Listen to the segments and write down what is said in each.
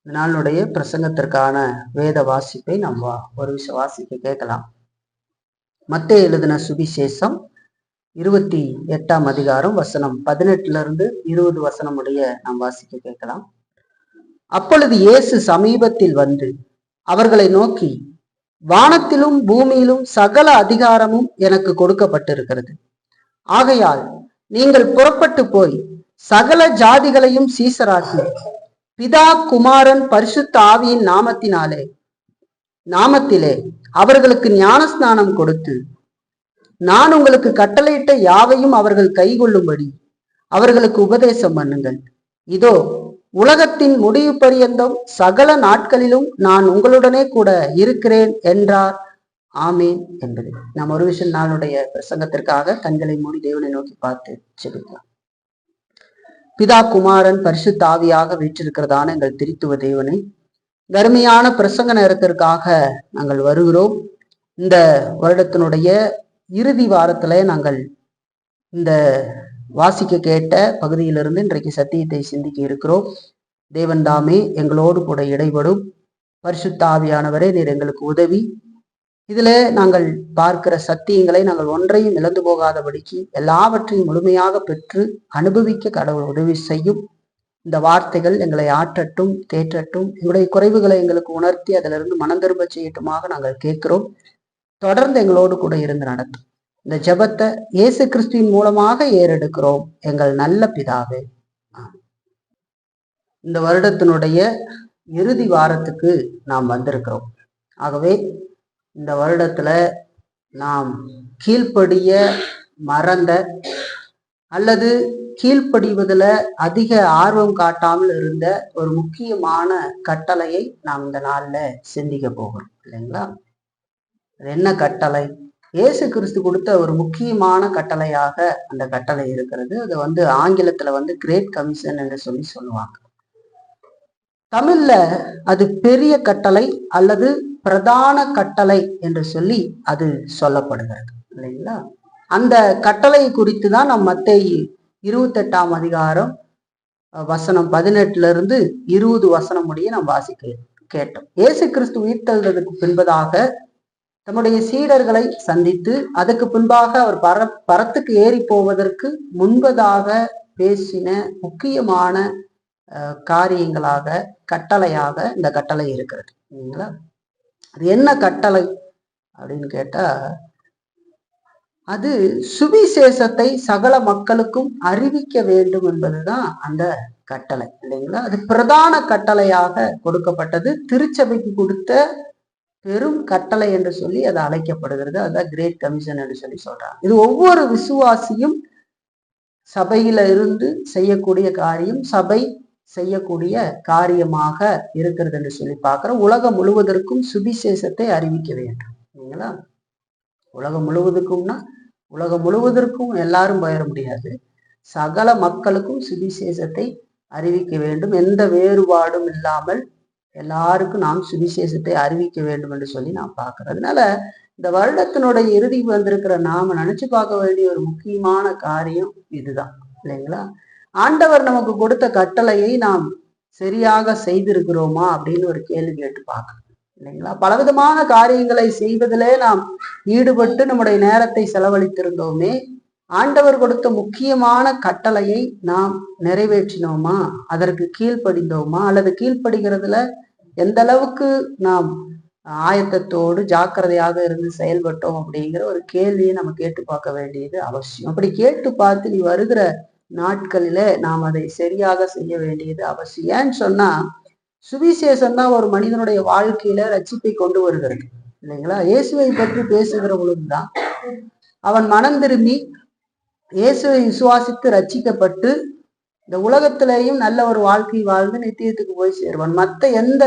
நாளுடைய பிரசங்கத்திற்கான வேத வாசிப்பை நம்ம ஒரு விஷயம் வாசிக்க கேட்கலாம். மத்தேயு எழுதின சுவிசேஷம் 28ஆம் அதிகாரம் வசனம் 18 20 வசனம் உடைய நாம் வாசிக்க கேட்கலாம். அப்பொழுது இயேசு சமீபத்தில் வந்து அவர்களை நோக்கி, வானத்திலும் பூமியிலும் சகல அதிகாரமும் எனக்கு கொடுக்கப்பட்டிருக்கிறது. ஆகையால் நீங்கள் புறப்பட்டு போய் சகல ஜாதிகளையும் சீசராக்கி பிதா குமாரன் பரிசுத்த ஆவியின் நாமத்திலே அவர்களுக்கு ஞானஸ்நானம் கொடுத்து, நான் உங்களுக்கு கட்டளையிட்ட யாவையும் அவர்கள் கைகொள்ளும்படி அவர்களுக்கு உபதேசம் பண்ணுங்கள். இதோ உலகத்தின் முடிவு பரியந்தம் சகல நாட்களிலும் நான் உங்களுடனே கூட இருக்கிறேன் என்றார். ஆமேன் என்பது நாம் ஒரு விஷயம் நாளுடைய பிரசங்கத்திற்காக கண்களை மூடி தேவனை நோக்கி பார்த்து செபிக்கலாம். பிதா குமாரன் பரிசுத்த ஆவியாக வீற்றிருக்கிறதான எங்கள் திரித்துவ தேவனை, கருமையான பிரசங்க நேரத்திற்காக நாங்கள் வருகிறோம். இந்த வருடத்தினுடைய இறுதி வாரத்துல நாங்கள் இந்த வாசிக்க கேட்ட பகுதியிலிருந்து இன்றைக்கு சத்தியத்தை சிந்திக்க இருக்கிறோம். தேவன் தாமே எங்களோடு கூட இடைபடும். பரிசுத்த ஆவியானவரே, நீர் எங்களுக்கு உதவி. இதுல நாங்கள் பார்க்கிற சத்தியங்களை நாங்கள் ஒன்றையும் இழந்து போகாதபடிக்கு எல்லாவற்றையும் முழுமையாக பெற்று அனுபவிக்க கடவுள் உதவி செய்யும். இந்த வார்த்தைகள் எங்களை ஆற்றட்டும், தேற்றட்டும், எங்களுடைய குறைவுகளை எங்களுக்கு உணர்த்தி அதிலிருந்து மனம் திரும்ப செய்யட்டுமாக நாங்கள் கேட்கிறோம். தொடர்ந்து எங்களோடு கூட இருந்து நடத்தும். இந்த ஜெபத்தை இயேசு கிறிஸ்துவின் மூலமாக ஏறெடுக்கிறோம், எங்கள் நல்ல பிதாவே. இந்த வருடத்தினுடைய இறுதி வாரத்துக்கு நாம் வந்திருக்கிறோம். ஆகவே இந்த வருடத்துல நாம் கீழ்ப்படிய மறந்த அல்லது கீழ்ப்படிவதில் அதிக ஆர்வம் காட்டாமல் இருந்த ஒரு முக்கியமான கட்டளையை நாம் இந்த நாள்ல சிந்திக்க போகிறோம், இல்லைங்களா? அது என்ன கட்டளை? இயேசு கிறிஸ்து கொடுத்த ஒரு முக்கியமான கட்டளையாக அந்த கட்டளை இருக்கிறது. அது ஆங்கிலத்துல கிரேட் கமிஷன் என்று சொல்லுவாங்க. தமிழ்ல அது பெரிய கட்டளை அல்லது பிரதான கட்டளை என்று சொல்லி அது சொல்லப்படுகிறது, இல்லைங்களா? அந்த கட்டளை குறித்து தான் நம் மத்தேயு 28ஆம் அதிகாரம் வசனம் 18 20 வசனம் முடிய நாம் வாசிக்க கேட்டோம். இயேசு கிறிஸ்து உயிர்த்தெழுந்ததுக்கு பின்பதாக தம்முடைய சீடர்களை சந்தித்து அதுக்கு பின்பாக அவர் பரத்துக்கு ஏறி போவதற்கு முன்பதாக பேசின முக்கியமான காரியங்களாக கட்டளையாக இந்த கட்டளை இருக்கிறது, இல்லைங்களா? அது என்ன கட்டளை அப்படின்னு கேட்டா, அது சுவிசேஷத்தை சகல மக்களுக்கும் அறிவிக்க வேண்டும் என்பதுதான் அந்த கட்டளை, இல்லைங்களா? அது பிரதான கட்டளையாக கொடுக்கப்பட்டது. திருச்சபைக்கு கொடுத்த பெரும் கட்டளை என்று சொல்லி அது அழைக்கப்படுகிறது. அதுதான் கிரேட் கமிஷன் என்று சொல்லி சொல்றாங்க. இது ஒவ்வொரு விசுவாசியும் சபையில இருந்து செய்யக்கூடிய காரியம், சபை செய்யக்கூடிய காரியமாக இருக்கிறது என்று சொல்லி பார்க்கிறோம். உலகம் முழுவதற்கும் சுவிசேஷத்தை அறிவிக்க வேண்டும், இல்லைங்களா? உலகம் முழுவதற்கும்னா உலகம் முழுவதற்கும் எல்லாரும் போயிட முடியாது. சகல மக்களுக்கும் சுவிசேஷத்தை அறிவிக்க வேண்டும். எந்த வேறுபாடும் இல்லாமல் எல்லாருக்கும் நாம் சுவிசேஷத்தை அறிவிக்க வேண்டும் என்று சொல்லி நாம் பார்க்கிறோம். அதனால இந்த வருடத்தினுடைய இறுதி வந்திருக்கிற நாம நினைச்சு பார்க்க வேண்டிய ஒரு முக்கியமான காரியம் இதுதான், இல்லைங்களா? ஆண்டவர் நமக்கு கொடுத்த கட்டளையை நாம் சரியாக செய்திருக்கிறோமா அப்படின்னு ஒரு கேள்வி கேட்டு பார்க்கணும், இல்லைங்களா? பலவிதமான காரியங்களை செய்வதிலே நாம் ஈடுபட்டு நம்முடைய நேரத்தை செலவழித்திருந்தோமே, ஆண்டவர் கொடுத்த முக்கியமான கட்டளையை நாம் நிறைவேற்றினோமா, அதற்கு கீழ்ப்படிந்தோமா, அல்லது கீழ்ப்படுகிறதுல எந்த அளவுக்கு நாம் ஆயத்தத்தோடு ஜாக்கிரதையாக இருந்து செயல்பட்டோம் அப்படிங்கிற ஒரு கேள்வியை நம்ம கேட்டு பார்க்க வேண்டியது அவசியம். அப்படி கேட்டு பார்த்து நீ வருகிற நாட்களில நாம் அதை சரியாக செய்ய வேண்டியது அவசியம். ஏன்னு சொன்னா, சுவிசேஷம் தான் ஒரு மனிதனுடைய வாழ்க்கையில ரட்சிப்பை கொண்டு வருகிறது, இல்லைங்களா? இயேசுவை பற்றி பேசுகிற பொழுதுதான் அவன் மனம் திரும்பி இயேசுவை விசுவாசித்து ரட்சிக்கப்பட்டு இந்த உலகத்திலேயும் நல்ல ஒரு வாழ்க்கை வாழ்ந்து நித்தியத்துக்கு போய் சேருவான். மற்ற எந்த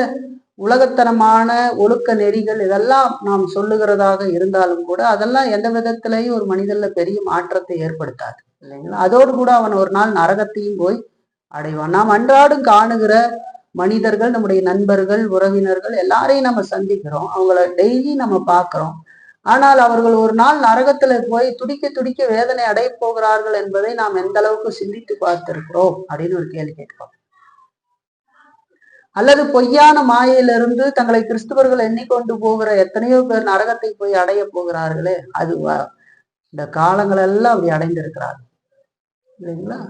உலகத்தனமான ஒழுக்க நெறிகள் இதெல்லாம் நாம் சொல்லுகிறதாக இருந்தாலும் கூட அதெல்லாம் எந்த விதத்திலையும் ஒரு மனிதன்ல பெரிய மாற்றத்தை ஏற்படுத்தாது, இல்லைங்களா? அதோடு கூட அவன் ஒரு நாள் நரகத்தையும் போய் அடைவான். நாம் அன்றாடும் காணுகிற மனிதர்கள், நம்முடைய நண்பர்கள், உறவினர்கள் எல்லாரையும் நம்ம சந்திக்கிறோம், அவங்கள டெய்லி நம்ம பார்க்கிறோம். ஆனால் அவர்கள் ஒரு நாள் நரகத்துல போய் துடிக்க துடிக்க வேதனை அடைய போகிறார்கள் என்பதை நாம் எந்த அளவுக்கு சிந்தித்து பார்த்திருக்கிறோம் அப்படின்னு ஒரு கேள்வி கேட்கிறோம். அல்லது பொய்யான மாயையிலிருந்து தங்களை கிறிஸ்துவர்கள் எண்ணிக்கொண்டு போகிற எத்தனையோ பேர் நரகத்தை போய் அடைய போகிறார்களே, அது இந்த காலங்கள் எல்லாம் அப்படி அடைந்திருக்கிறாங்க இல்லைங்களா?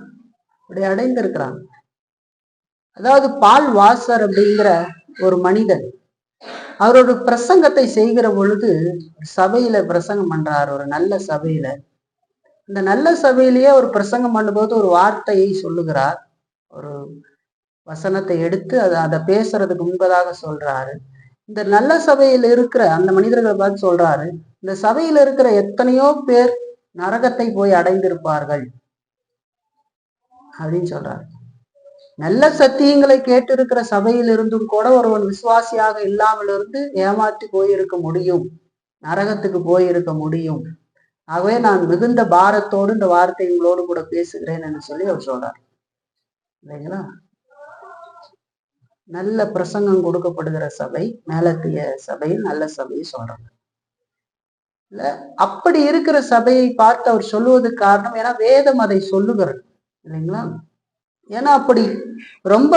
அப்படி அடைந்திருக்கிறாங்க. அதாவது பால் வாசர் அப்படிங்கிற ஒரு மனிதன் அவரோட பிரசங்கத்தை செய்கிற பொழுது சபையில பிரசங்கம் பண்றார். ஒரு நல்ல சபையில, இந்த நல்ல சபையிலேயே ஒரு பிரசங்கம் பண்ணும்போது ஒரு வார்த்தையை சொல்லுகிறார். ஒரு வசனத்தை எடுத்து அதை பேசுறதுக்கு முன்பதாக சொல்றாரு. இந்த நல்ல சபையில் இருக்கிற அந்த மனிதர்களை பார்த்து சொல்றாரு, இந்த சபையில இருக்கிற எத்தனையோ பேர் நரகத்தை போய் அடைந்திருப்பார்கள் அப்படின்னு சொல்றாரு. நல்ல சத்தியங்களை கேட்டு இருக்கிற சபையில் இருந்தும் கூட ஒருவன் விசுவாசியாக இல்லாமல் இருந்து ஏமாற்றி போயிருக்க முடியும், நரகத்துக்கு போயிருக்க முடியும். ஆகவே நான் மிகுந்த பாரத்தோடு இந்த வார்த்தைகளோடு கூட பேசுகிறேன் என்று சொல்லி அவர் சொல்றார் இல்லைங்களா? நல்ல பிரசங்கம் கொடுக்கப்படுகிற சபை, மேலத்திய சபை, நல்ல சபையை சொல்றாங்க. இல்ல, அப்படி இருக்கிற சபையை பார்த்து அவர் சொல்லுவதற்கு காரணம் ஏன்னா வேதம் அதை சொல்லுகிறது இல்லைங்களா? ஏன்னா அப்படி ரொம்ப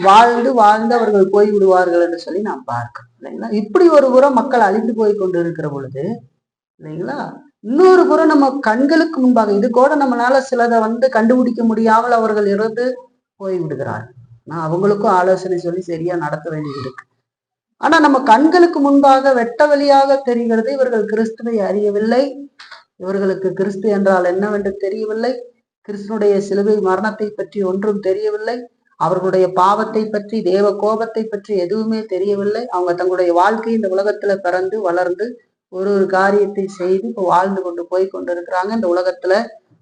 வாழ்ந்து அவர்கள் போய் விடுவார்கள் என்று சொல்லி நாம் பார்க்கிறோம் இல்லைங்களா? இப்படி ஒரு புறம் மக்கள் அழிந்து போய் கொண்டு இருக்கிற பொழுது இல்லைங்களா, இன்னொரு புறம் நம்ம கண்களுக்கு முன்பாக இது கூட நம்மளால சிலதை கண்டுபிடிக்க முடியாமல் அவர்கள் இறந்து போய் விடுகிறார்கள். நான் அவங்களுக்கும் ஆலோசனை சொல்லி சரியா நடத்த வேண்டியது இருக்கு. ஆனா நம்ம கண்களுக்கு முன்பாக வெட்ட வழியாக தெரிகிறது, இவர்கள் கிறிஸ்துவை அறியவில்லை, இவர்களுக்கு கிறிஸ்து என்றால் என்னவென்று தெரியவில்லை, கிறிஸ்துனுடைய சிலுவை மரணத்தை பற்றி ஒன்றும் தெரியவில்லை, அவர்களுடைய பாவத்தை பற்றி தேவ கோபத்தை பற்றி எதுவுமே தெரியவில்லை. அவங்க தங்களுடைய வாழ்க்கை இந்த உலகத்துல பிறந்து வளர்ந்து ஒரு காரியத்தை செய்து இப்போ வாழ்ந்து கொண்டு போய் கொண்டிருக்கிறாங்க. இந்த உலகத்துல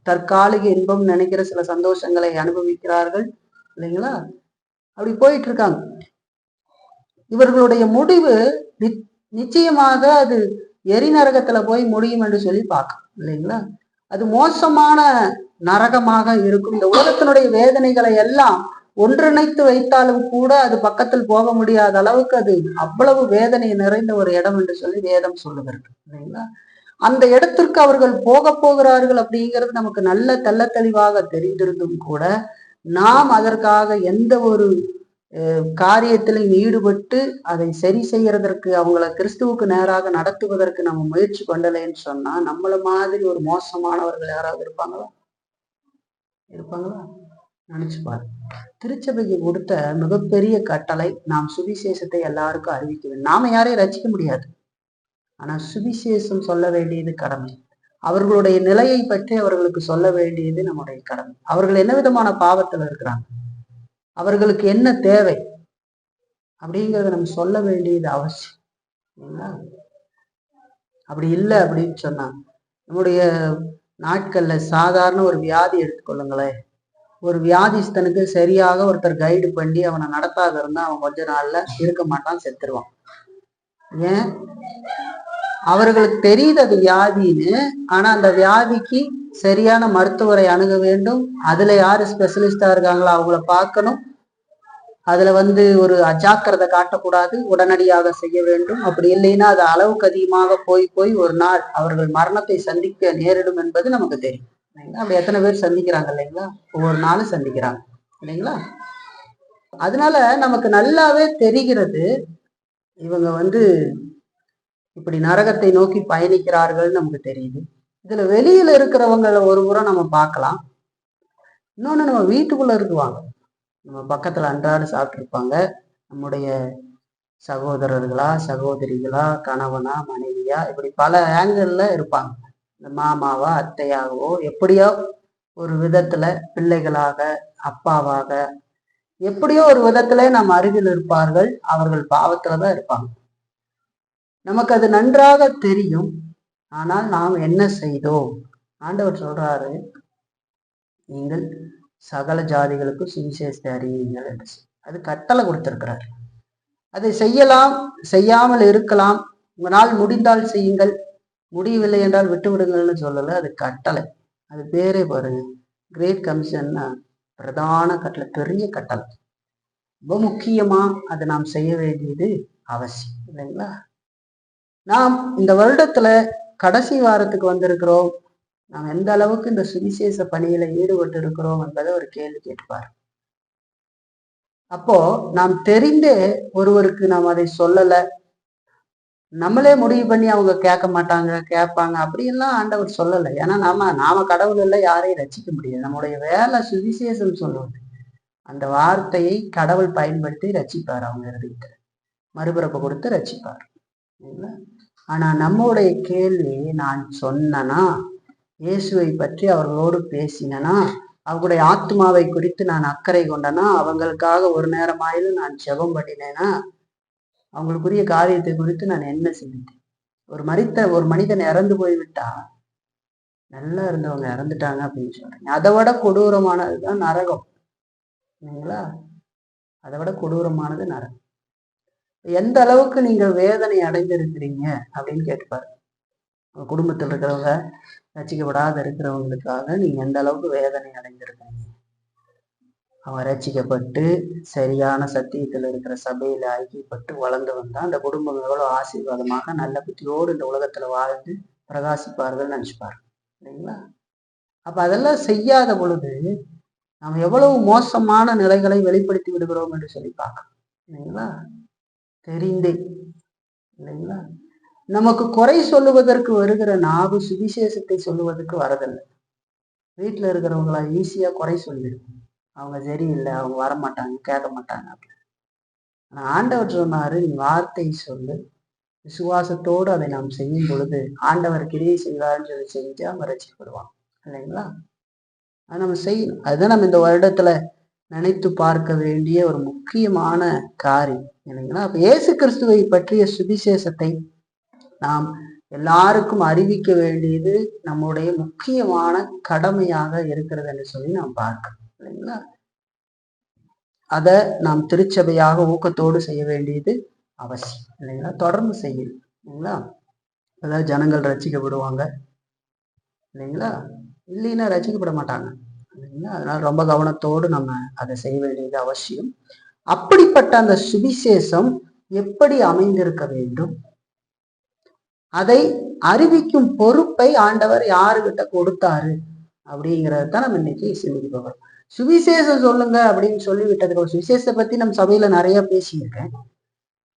தற்காலிக இன்பம் நினைக்கிற சில சந்தோஷங்களை அனுபவிக்கிறார்கள் இல்லைங்களா? அப்படி போயிட்டு இருக்காங்க. இவர்களுடைய முடிவு நிச்சயமாக அது எரிநரகத்துல போய் முடியும் என்று சொல்லி பார்க்கணும் இல்லைங்களா? அது மோசமான நரகமாக இருக்கும். இந்த உலகத்தினுடைய வேதனைகளை எல்லாம் ஒன்றிணைத்து வைத்தாலும் கூட அது பக்கத்தில் போக முடியாத அளவுக்கு அது அவ்வளவு வேதனை நிறைந்த ஒரு இடம் என்று சொல்லி வேதம் சொல்லுகிறது இல்லைங்களா? அந்த இடத்திற்கு அவர்கள் போகிறார்கள் அப்படிங்கிறது நமக்கு நல்ல தெள்ள தெளிவாக தெரிந்திருந்தும் கூட நாம் அதற்காக எந்த ஒரு காரியத்திலும் ஈடுபட்டு அதை சரி செய்யறதற்கு அவங்கள கிறிஸ்துவுக்கு நேராக நடத்துவதற்கு நம்ம முயற்சி பண்ணலைன்னு சொன்னா நம்மள மாதிரி ஒரு மோசமானவர்கள் யாராவது இருப்பாங்களா? நினைச்சு பாரு. திருச்சபைக்கு கொடுத்த மிகப்பெரிய கட்டளை நாம் சுவிசேஷத்தை எல்லாருக்கும் அறிவிக்க வேண்டும். நாம யாரையும் ரசிக்க முடியாது, ஆனா சுவிசேஷம் சொல்ல வேண்டியது கடமை. அவர்களுடைய நிலையை பற்றி அவர்களுக்கு சொல்ல வேண்டியது நம்முடைய கடமை. அவர்கள் என்ன விதமான பாவத்துல இருக்கிறாங்க, அவர்களுக்கு என்ன தேவை அப்படிங்கிறத நம்ம சொல்ல வேண்டியது அவசியம். அப்படி இல்லை அப்படின்னு சொன்னா நம்முடைய நாட்கள்ல சாதாரண ஒரு வியாதி எடுத்துக்கொள்ளுங்களேன். ஒரு வியாதிஸ்தனுக்கு சரியாக ஒருத்தர் கைடு பண்ணி அவனை நடத்தாத இருந்தா அவன் கொஞ்ச நாள்ல இருக்க மாட்டான், செத்துருவான். ஏன்? அவர்களுக்கு தெரியுது அது வியாதின்னு, ஆனா அந்த வியாதிக்கு சரியான மருத்துவரை அணுக வேண்டும். அதுல யாரு ஸ்பெஷலிஸ்டா இருக்காங்களோ அவங்கள பார்க்கணும். அதுல ஒரு அஜாக்கிரதை காட்டக்கூடாது, உடனடியாக செய்ய வேண்டும். அப்படி இல்லைன்னா அது அளவுக்கு அதிகமாக போய் ஒரு நாள் அவர்கள் மரணத்தை சந்திக்க நேரிடும் என்பது நமக்கு தெரியும். அப்படி எத்தனை பேர் சந்திக்கிறாங்க இல்லைங்களா? ஒவ்வொரு நாளும் சந்திக்கிறாங்க இல்லைங்களா? அதனால நமக்கு நல்லாவே தெரிகிறது இவங்க இப்படி நரகத்தை நோக்கி பயணிக்கிறார்கள் நமக்கு தெரியுது. இதுல வெளியில இருக்கிறவங்களை ஒரு புறம் நம்ம பார்க்கலாம், இன்னொன்னு நம்ம வீட்டுக்குள்ள இருக்குவாங்க, நம்ம பக்கத்துல அன்றாட சாப்பிட்டுருப்பாங்க, நம்முடைய சகோதரர்களா சகோதரிகளா கணவனா மனைவியா இப்படி பல ஆங்கிள் இருப்பாங்க. இந்த மாமாவா அத்தையாகவோ எப்படியோ ஒரு விதத்துல பிள்ளைகளாக அப்பாவாக எப்படியோ ஒரு விதத்துல நம்ம அருகில் இருப்பார்கள். அவர்கள் பாவத்துலதான் இருப்பாங்க. நமக்கு அது நன்றாக தெரியும். ஆனால் நாம் என்ன செய்தோம்? ஆண்டவர் சொல்றாரு, நீங்கள் சகல ஜாதிகளுக்கும் சுவிசேஷத்தை அறிவீங்கள் என்று. அது கட்டளை கொடுத்திருக்கிறார். அதை செய்யலாம், செய்யாமல் இருக்கலாம். உங்களால் முடிந்தால் செய்யுங்கள், முடியவில்லை என்றால் விட்டு விடுங்கள்னு சொல்லல. அது கட்டளை. அது பேரே பாருங்க, கிரேட் கமிஷன்னா பிரதான கட்டளை, பெரிய கட்டளை. ரொம்ப முக்கியமா அதை நாம் செய்ய வேண்டியது அவசியம் இல்லைங்களா? நாம் இந்த வருடத்துல கடைசி வாரத்துக்கு வந்திருக்கிறோம். நாம் எந்த அளவுக்கு இந்த சுவிசேஷ பணியில ஈடுபட்டு இருக்கிறோம் என்பதை ஒரு கேள்வி கேட்பார். அப்போ நாம் தெரிந்தே ஒருவருக்கு நாம் அதை சொல்லல, நம்மளே முடிவு பண்ணி அவங்க கேட்க மாட்டாங்க, கேட்பாங்க அப்படியெல்லாம் ஆண்டவர் சொல்லலை. ஏன்னா நாம கடவுள் எல்லாம் யாரையும் ரட்சிக்க முடியாது. நம்முடைய வேலை சுவிசேஷம் சொல்லுவது. அந்த வார்த்தையை கடவுள் பயன்படுத்தி ரட்சிப்பார். அவங்க இருந்துகிட்டு மறுபிறப்பு கொடுத்து ரட்சிப்பார். ஆனா நம்முடைய கேள்வி, நான் சொன்னனா, இயேசுவை பற்றி அவர்களோடு பேசினனா, அவங்களுடைய ஆத்மாவை குறித்து நான் அக்கறை கொண்டனா, அவங்களுக்காக ஒரு நேரமாயிலும் நான் ஜெபம் பண்ணினேனா, அவங்களுக்குரிய காரியத்தை குறித்து நான் என்ன செஞ்சிட்டேன்? ஒரு மனிதன் இறந்து போய்விட்டா, நல்லா இருந்தவங்க இறந்துட்டாங்க அப்படின்னு சொல்றீங்க. அதை விட கொடூரமானதுதான் நரகம். இல்லைங்களா? அதை விட கொடூரமானது நரகம். எந்த அளவுக்கு நீங்க வேதனை அடைந்திருக்கிறீங்க அப்படின்னு கேட்டுப்பாரு. குடும்பத்தில் இருக்கிறவங்க, ரட்சிக்கப்படாத இருக்கிறவங்களுக்காக நீங்க எந்த அளவுக்கு வேதனை அடைந்திருக்கிறீங்க. அவன் ரட்சிக்கப்பட்டு சரியான சத்தியத்தில் இருக்கிற சபையில ஐக்கியப்பட்டு வளர்ந்து வந்தா அந்த குடும்பம் எவ்வளவு ஆசீர்வாதமாக நல்ல புத்தியோடு இந்த உலகத்துல வாழ்ந்து பிரகாசிப்பார்கள் நினைச்சுப்பாரு. இல்லைங்களா? அப்ப அதெல்லாம் செய்யாத பொழுது நாம் எவ்வளவு மோசமான நிலைகளை வெளிப்படுத்தி விடுகிறோம் என்று சொல்லி பார்க்கணும். இல்லைங்களா? தெரிந்தே. இல்லைங்களா? நமக்கு குறை சொல்லுவதற்கு வருகிற நாவு சுவிசேஷத்தை சொல்லுவதற்கு வரதில்லை. வீட்டுல இருக்கிறவங்கள ஈஸியா குறை சொல்லிடும். அவங்க சரியில்லை, அவங்க வரமாட்டாங்க, கேட்க மாட்டாங்க அப்படின்னு. ஆனா ஆண்டவர் சொன்னாரு, நீ வார்த்தை சொல்லு, விசுவாசத்தோடு அதை நாம் செய்யும் பொழுது ஆண்டவர் கிரியை செய்வார்னு சொல்லி செஞ்சு அவங்க ரசிக்கப்படுவாங்க. இல்லைங்களா? அது நம்ம செய்யணும். அதுதான் நம்ம இந்த வருடத்துல நினைத்து பார்க்க வேண்டிய ஒரு முக்கியமான காரியம். இல்லைங்களா? அப்ப இயேசு கிறிஸ்துவை பற்றிய சுவிசேஷத்தை நாம் எல்லாருக்கும் அறிவிக்க வேண்டியது நம்முடைய முக்கியமான கடமையாக இருக்கிறது என்று சொல்லி நாம் பார்க்கணும். இல்லைங்களா? அதை நாம் திருச்சபையாக ஊக்கத்தோடு செய்ய வேண்டியது அவசியம். இல்லைங்களா? தொடர்ந்து செய்யணும். இல்லைங்களா? அதாவது ஜனங்கள் ரட்சிக்கப்படுவாங்க. இல்லைங்களா? இல்லைன்னா ரட்சிக்கப்பட மாட்டாங்க. இல்லைங்களா? அதனால ரொம்ப கவனத்தோடு நம்ம அதை செய்ய வேண்டியது அவசியம். அப்படிப்பட்ட அந்த சுவிசேஷம் எப்படி அமைந்திருக்க வேண்டும், அதை அறிவிக்கும் பொறுப்பை ஆண்டவர் யாருகிட்ட கொடுத்தாரு அப்படிங்கிறதான் நம்ம இன்னைக்கு சிந்திக்க போகிறோம். சுவிசேஷம் சொல்லுங்க அப்படின்னு சொல்லி விட்டதுக்கு, சுவிசேஷத்தை பத்தி நம்ம சபையில நிறைய பேசியிருக்கேன்.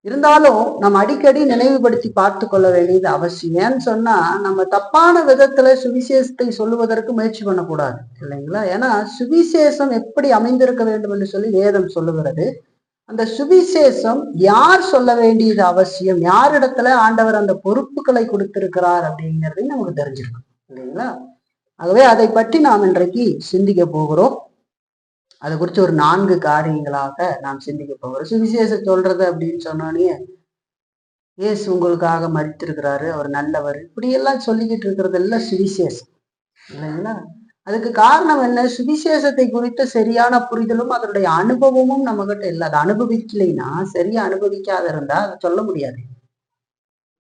இருந்தாலும் நம்ம அடிக்கடி நினைவுபடுத்தி பார்த்து கொள்ள வேண்டியது அவசியம். ஏன்னு சொன்னா, நம்ம தப்பான விதத்துல சுவிசேஷத்தை சொல்லுவதற்கு முயற்சி பண்ணக்கூடாது. இல்லைங்களா? ஏன்னா சுவிசேஷம் எப்படி அமைந்திருக்க வேண்டும் என்று சொல்லி வேதம் சொல்லுகிறது. அந்த சுவிசேஷம் யார் சொல்ல வேண்டியது அவசியம், யாரிடத்துல ஆண்டவர் அந்த பொறுப்புகளை கொடுத்திருக்கிறார் அப்படிங்கிறதையும் நமக்கு தெரிஞ்சிருக்கும். இல்லைங்களா? ஆகவே அதை பற்றி நாம் இன்றைக்கு சிந்திக்க போகிறோம். அதை குறித்து ஒரு 4 காரியங்களாக நாம் சிந்திக்க போகிறோம். சுவிசேஷம் சொல்றது அப்படின்னு சொன்னோன்னே, இயேசு உங்களுக்காக மரித்திருக்கிறாரு, அவர் நல்லவர், இப்படியெல்லாம் சொல்லிக்கிட்டு இருக்கிறதெல்லாம் சுவிசேஷம். இல்லைங்களா? அதுக்கு காரணம் என்ன? சுவிசேஷத்தை குறித்த சரியான புரிதலும் அதனுடைய அனுபவமும் நம்ம கிட்ட இல்லை. அதை அனுபவிக்கலைன்னா, சரியா அனுபவிக்காத இருந்தா அதை சொல்ல முடியாது.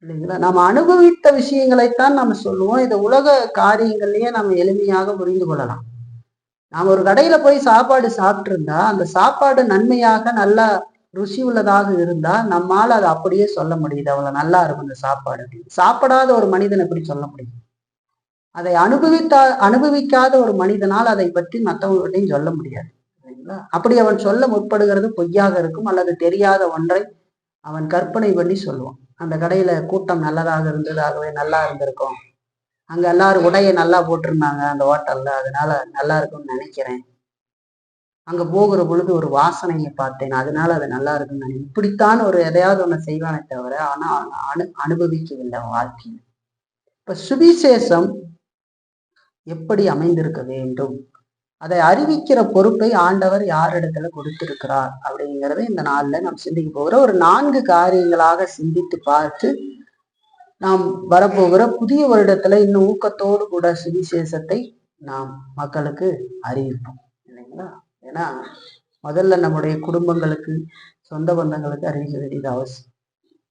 இல்லைங்களா? நம்ம அனுபவித்த விஷயங்களைத்தான் நம்ம சொல்லுவோம். இதை உலக காரியங்கள்லயே நம்ம எளிமையாக புரிந்து கொள்ளலாம். நாம ஒரு கடையில போய் சாப்பாடு சாப்பிட்டு இருந்தா, அந்த சாப்பாடு நன்மையாக நல்லா ருசி உள்ளதாக இருந்தா நம்மால அதை அப்படியே சொல்ல முடியுது, அவ்வளவு நல்லா இருக்கும் இந்த சாப்பாடு அப்படின்னு. சாப்பிடாத ஒரு மனிதன் எப்படி சொல்ல முடியும்? அதை அனுபவிக்காத ஒரு மனிதனால் அதை பற்றி மற்றவங்ககிட்டையும் சொல்ல முடியாது. இல்லைங்களா? அப்படி அவன் சொல்ல முற்படுகிறது பொய்யாக இருக்கும், அல்லது தெரியாத ஒன்றை அவன் கற்பனை பண்ணி சொல்லுவான். அந்த கடையில கூட்டம் நல்லதாக இருந்தது, ஆகவே நல்லா இருந்திருக்கும், அங்க எல்லாரும் உடைய நல்லா போட்டிருந்தாங்க அந்த ஹோட்டல்ல, அதனால நல்லா இருக்கும்னு நினைக்கிறேன், அங்க போகிற பொழுது ஒரு வாசனையை பார்த்தேன், அதனால அது நல்லா இருக்குன்னு நினைக்கிறேன். இப்படித்தான் ஒரு எதையாவது ஒண்ணு செய்வானே தவிர, ஆனா அனுபவிக்கவில்லை வாழ்க்கையில். இப்ப சுவிசேஷம் எப்படி அமைந்திருக்க வேண்டும், அதை அறிவிக்கிற பொறுப்பை ஆண்டவர் யாரிடத்துல கொடுத்திருக்கிறார் அப்படிங்கிறத இந்த நாள்ல நாம் சிந்திக்க போகிற ஒரு 4 காரியங்களாக சிந்தித்து பார்த்து நாம் வரப்போகிற புதிய வருடத்துல இன்னும் ஊக்கத்தோடு கூட சுவிசேஷத்தை நாம் மக்களுக்கு அறிவிப்போம். இல்லைங்களா? ஏன்னா முதல்ல நம்முடைய குடும்பங்களுக்கு, சொந்த பந்தங்களுக்கு அறிவிக்க வேண்டியது அவசியம்.